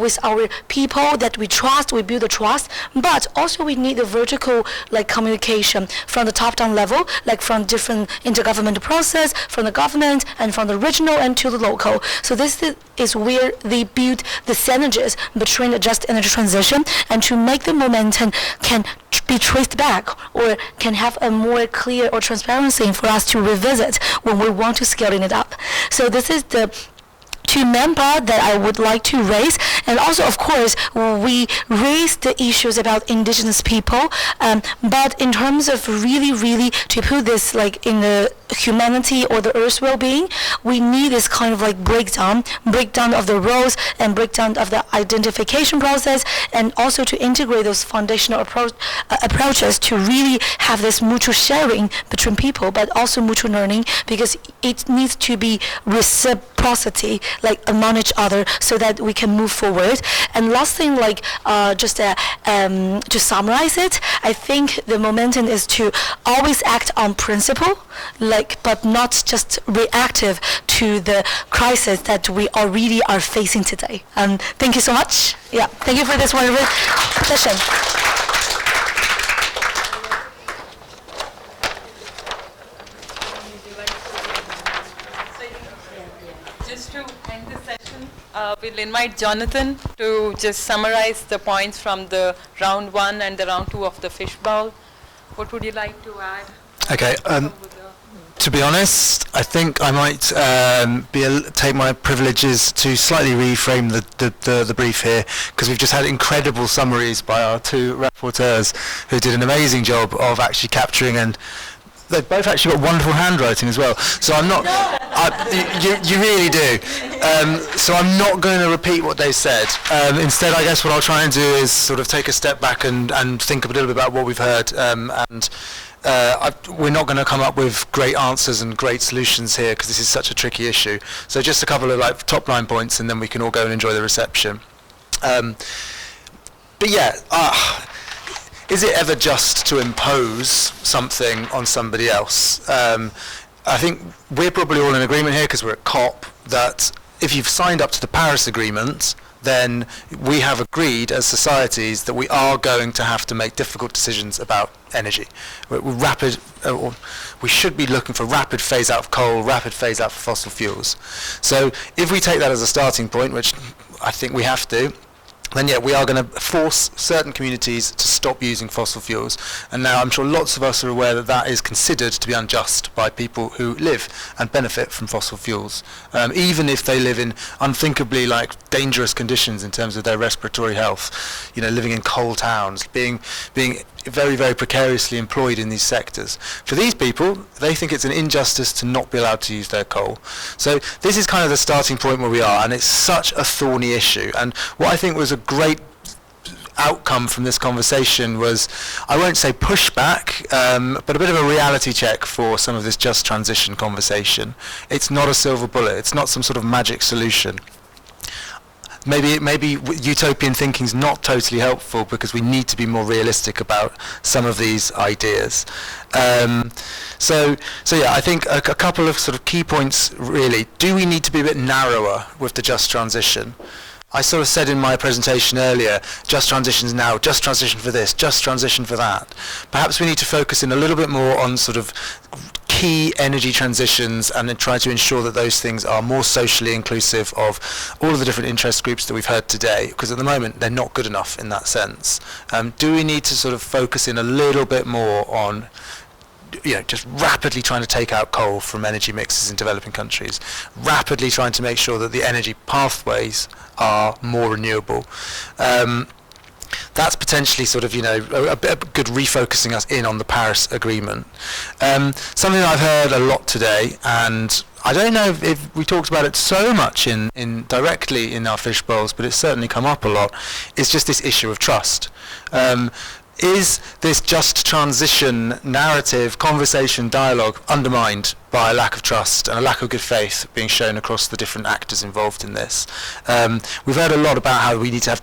with our people that we trust, we build the trust, but also we need the vertical communication from the top-down level, from different intergovernmental process, from the government and from the regional and to the local. So this is where they build the synergies between the just energy transition, and to make the momentum can be traced back or can have a more clear or transparency for us to revisit when we want to scaling it up. So this is the 2 main part that I would like to raise, And also, of course, we raise the issues about indigenous people, but in terms of really to put this like in the humanity or the Earth's well-being, we need this kind of like breakdown of the roles and breakdown of the identification process, and also to integrate those foundational approaches to really have this mutual sharing between people, but also mutual learning, because it needs to be reciprocity, like among each other, so that we can move forward. And last thing, like to summarize it, I think the momentum is to always act on principle, but not just reactive to the crisis that we already are facing today. Thank you so much. Yeah, thank you for this wonderful session. Just to end the session, we'll invite Jonathan to just summarize the points from the round 1 and the round 2 of the fishbowl. What would you like to add? Okay. To be honest, I think I might take my privileges to slightly reframe the brief here, because we've just had incredible summaries by our two rapporteurs who did an amazing job of actually capturing, and they've both actually got wonderful handwriting as well. So I'm not, you really do. So I'm not going to repeat what they said. Instead, I guess what I'll try and do is sort of take a step back and think a little bit about what we've heard, we're not going to come up with great answers and great solutions here, because this is such a tricky issue. So just a couple of like top line points, and then we can all go and enjoy the reception. But yeah, is it ever just to impose something on somebody else? I think we're probably all in agreement here, because we're at COP, that if you've signed up to the Paris Agreement, then we have agreed as societies that we are going to have to make difficult decisions about energy. We should be looking for rapid phase out of coal, rapid phase out of fossil fuels. So if we take that as a starting point, which I think we have to, then yeah, we are going to force certain communities to stop using fossil fuels. And now I'm sure lots of us are aware that that is considered to be unjust by people who live and benefit from fossil fuels, even if they live in unthinkably like dangerous conditions in terms of their respiratory health, living in coal towns, being very, very precariously employed in these sectors. For these people, they think it's an injustice to not be allowed to use their coal. So this is kind of the starting point where we are, and it's such a thorny issue. And what I think was a great outcome from this conversation was, I won't say pushback, but a bit of a reality check for some of this just transition conversation. It's not a silver bullet. It's not some sort of magic solution. Maybe utopian thinking is not totally helpful, because we need to be more realistic about some of these ideas. So yeah, I think a couple of sort of key points really. Do we need to be a bit narrower with the just transition? I sort of said in my presentation earlier, just transitions now, just transition for this, just transition for that. Perhaps we need to focus in a little bit more on sort of key energy transitions, and then try to ensure that those things are more socially inclusive of all of the different interest groups that we've heard today, because at the moment they're not good enough in that sense. Do we need to sort of focus in a little bit more on just rapidly trying to take out coal from energy mixes in developing countries, rapidly trying to make sure that the energy pathways are more renewable? That's potentially sort of, a good refocusing us in on the Paris Agreement. Something that I've heard a lot today, and I don't know if we talked about it so much in directly in our fish bowls, but it's certainly come up a lot, is just this issue of trust. Is this just transition narrative, conversation, dialogue undermined by a lack of trust and a lack of good faith being shown across the different actors involved in this? We've heard a lot about how we need to have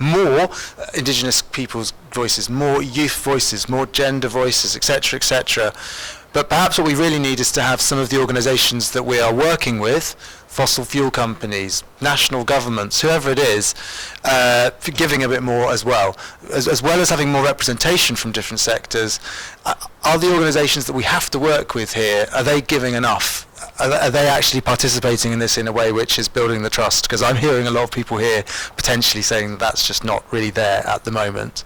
more Indigenous peoples' voices, more youth voices, more gender voices, etc., etc. But perhaps what we really need is to have some of the organisations that we are working with, fossil fuel companies, national governments, whoever it is, giving a bit more as well. As well as having more representation from different sectors, are the organisations that we have to work with here, are they giving enough? Are they actually participating in this in a way which is building the trust? Because I'm hearing a lot of people here potentially saying that that's just not really there at the moment.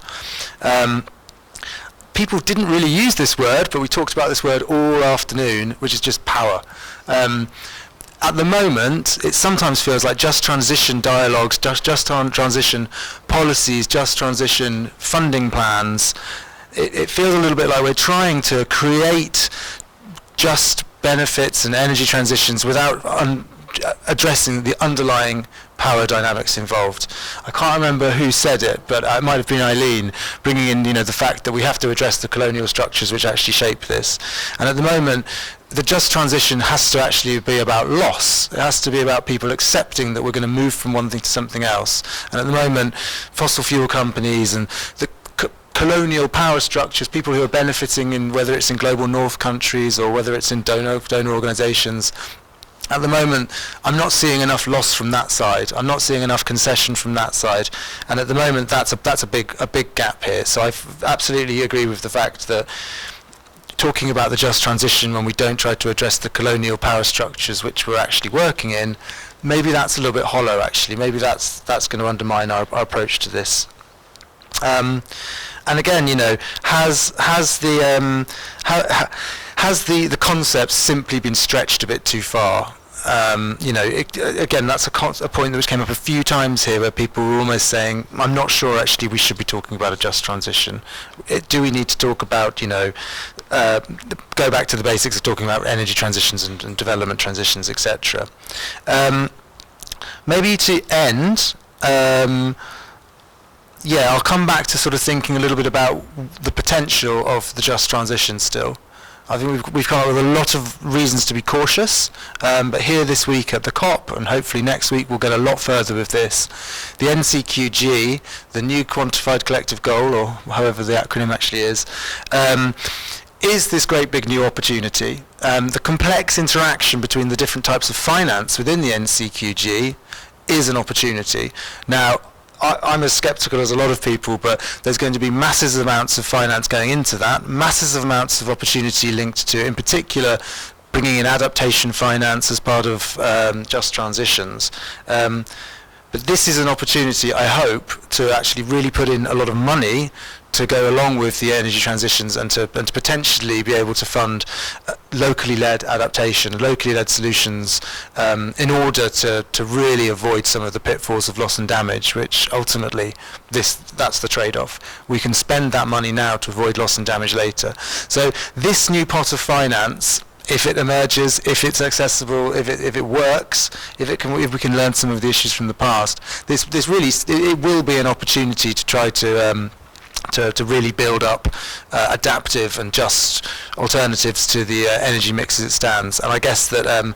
People didn't really use this word, but we talked about this word all afternoon, which is just power. at the moment, it sometimes feels like just transition dialogues, just transition policies, just transition funding plans. It feels a little bit like we're trying to create just benefits and energy transitions without addressing the underlying power dynamics involved. I can't remember who said it, but it might have been Eileen, bringing in, you know, the fact that we have to address the colonial structures which actually shape this. And at the moment, the just transition has to actually be about loss. It has to be about people accepting that we're going to move from one thing to something else. And at the moment, fossil fuel companies and the colonial power structures, people who are benefiting in, whether it's in global north countries or whether it's in donor organizations, at the moment, I'm not seeing enough loss from that side. I'm not seeing enough concession from that side, and at the moment, that's a big gap here. So I absolutely agree with the fact that talking about the just transition when we don't try to address the colonial power structures which we're actually working in, maybe that's a little bit hollow. Actually, maybe that's going to undermine our approach to this. And again, you know, has the concept simply been stretched a bit too far? You know, again, that's a point which came up a few times here, where people were almost saying, "I'm not sure actually we should be talking about a just transition. Do we need to talk about, you know, go back to the basics of talking about energy transitions and development transitions, etc." Maybe to end. Yeah, I'll come back to sort of thinking a little bit about the potential of the just transition still. I think we've come up with a lot of reasons to be cautious, but here this week at the COP, and hopefully next week we'll get a lot further with this. The NCQG, the new quantified collective goal, or however the acronym actually is this great big new opportunity. The complex interaction between the different types of finance within the NCQG is an opportunity. Now, I'm as skeptical as a lot of people, but there's going to be massive amounts of finance going into that, massive amounts of opportunity linked to, in particular, bringing in adaptation finance as part of just transitions. But this is an opportunity, I hope, to actually really put in a lot of money to go along with the energy transitions and to potentially be able to fund locally led adaptation, locally led solutions in order to really avoid some of the pitfalls of loss and damage, which ultimately that's the trade-off. We can spend that money now to avoid loss and damage later. So this new pot of finance, if it emerges, if it's accessible, if it works, if we can learn some of the issues from the past, this really it will be an opportunity to try to really build up adaptive and just alternatives to the energy mix as it stands. And I guess that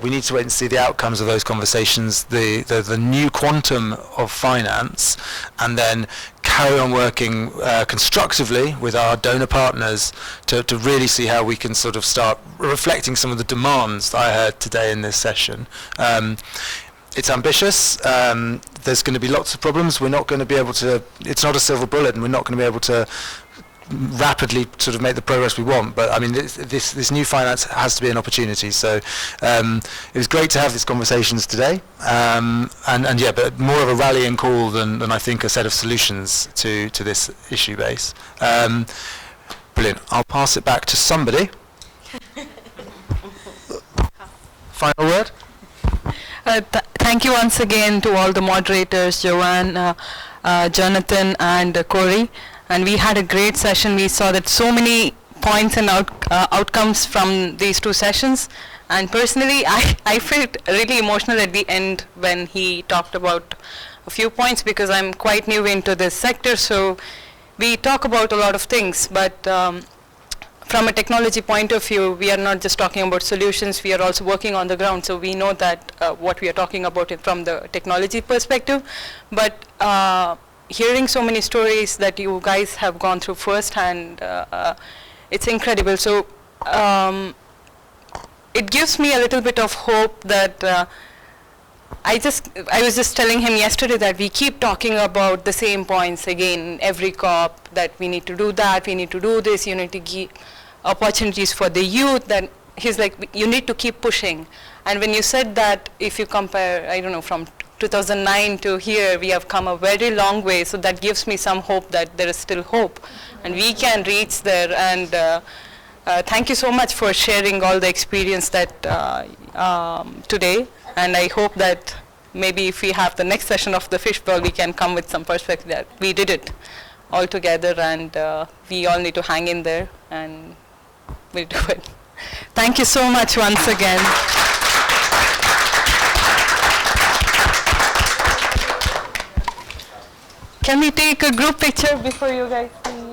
we need to wait and see the outcomes of those conversations, the new quantum of finance, and then carry on working constructively with our donor partners to really see how we can sort of start reflecting some of the demands that I heard today in this session. It's ambitious. There's going to be lots of problems. We're not going to be able to, it's not a silver bullet, and we're not going to be able to rapidly sort of make the progress we want. But I mean, this new finance has to be an opportunity. So it was great to have these conversations today. And yeah, but more of a rallying call than I think a set of solutions to this issue base. Brilliant. I'll pass it back to somebody. Final word? Thank you once again to all the moderators, Joanne, Jonathan, and Corey. And we had a great session. We saw that so many points and outcomes from these two sessions. And personally, I felt really emotional at the end when he talked about a few points, because I'm quite new into this sector. So we talk about a lot of things, but from a technology point of view, we are not just talking about solutions, we are also working on the ground. So we know that what we are talking about it from the technology perspective. But hearing so many stories that you guys have gone through firsthand, it's incredible. So it gives me a little bit of hope that I was just telling him yesterday that we keep talking about the same points again, every COP, that we need to do that, we need to do this, you need to give opportunities for the youth. Then he's like, you need to keep pushing. And when you said that, if you compare, I don't know, from 2009 to here, we have come a very long way. So that gives me some hope that there is still hope, and we can reach there. And thank you so much for sharing all the experience that today, and I hope that maybe if we have the next session of the fishbowl, we can come with some perspective that we did it all together, and we all need to hang in there, and we'll do it. Thank you so much once again. Can we take a group picture before you guys leave?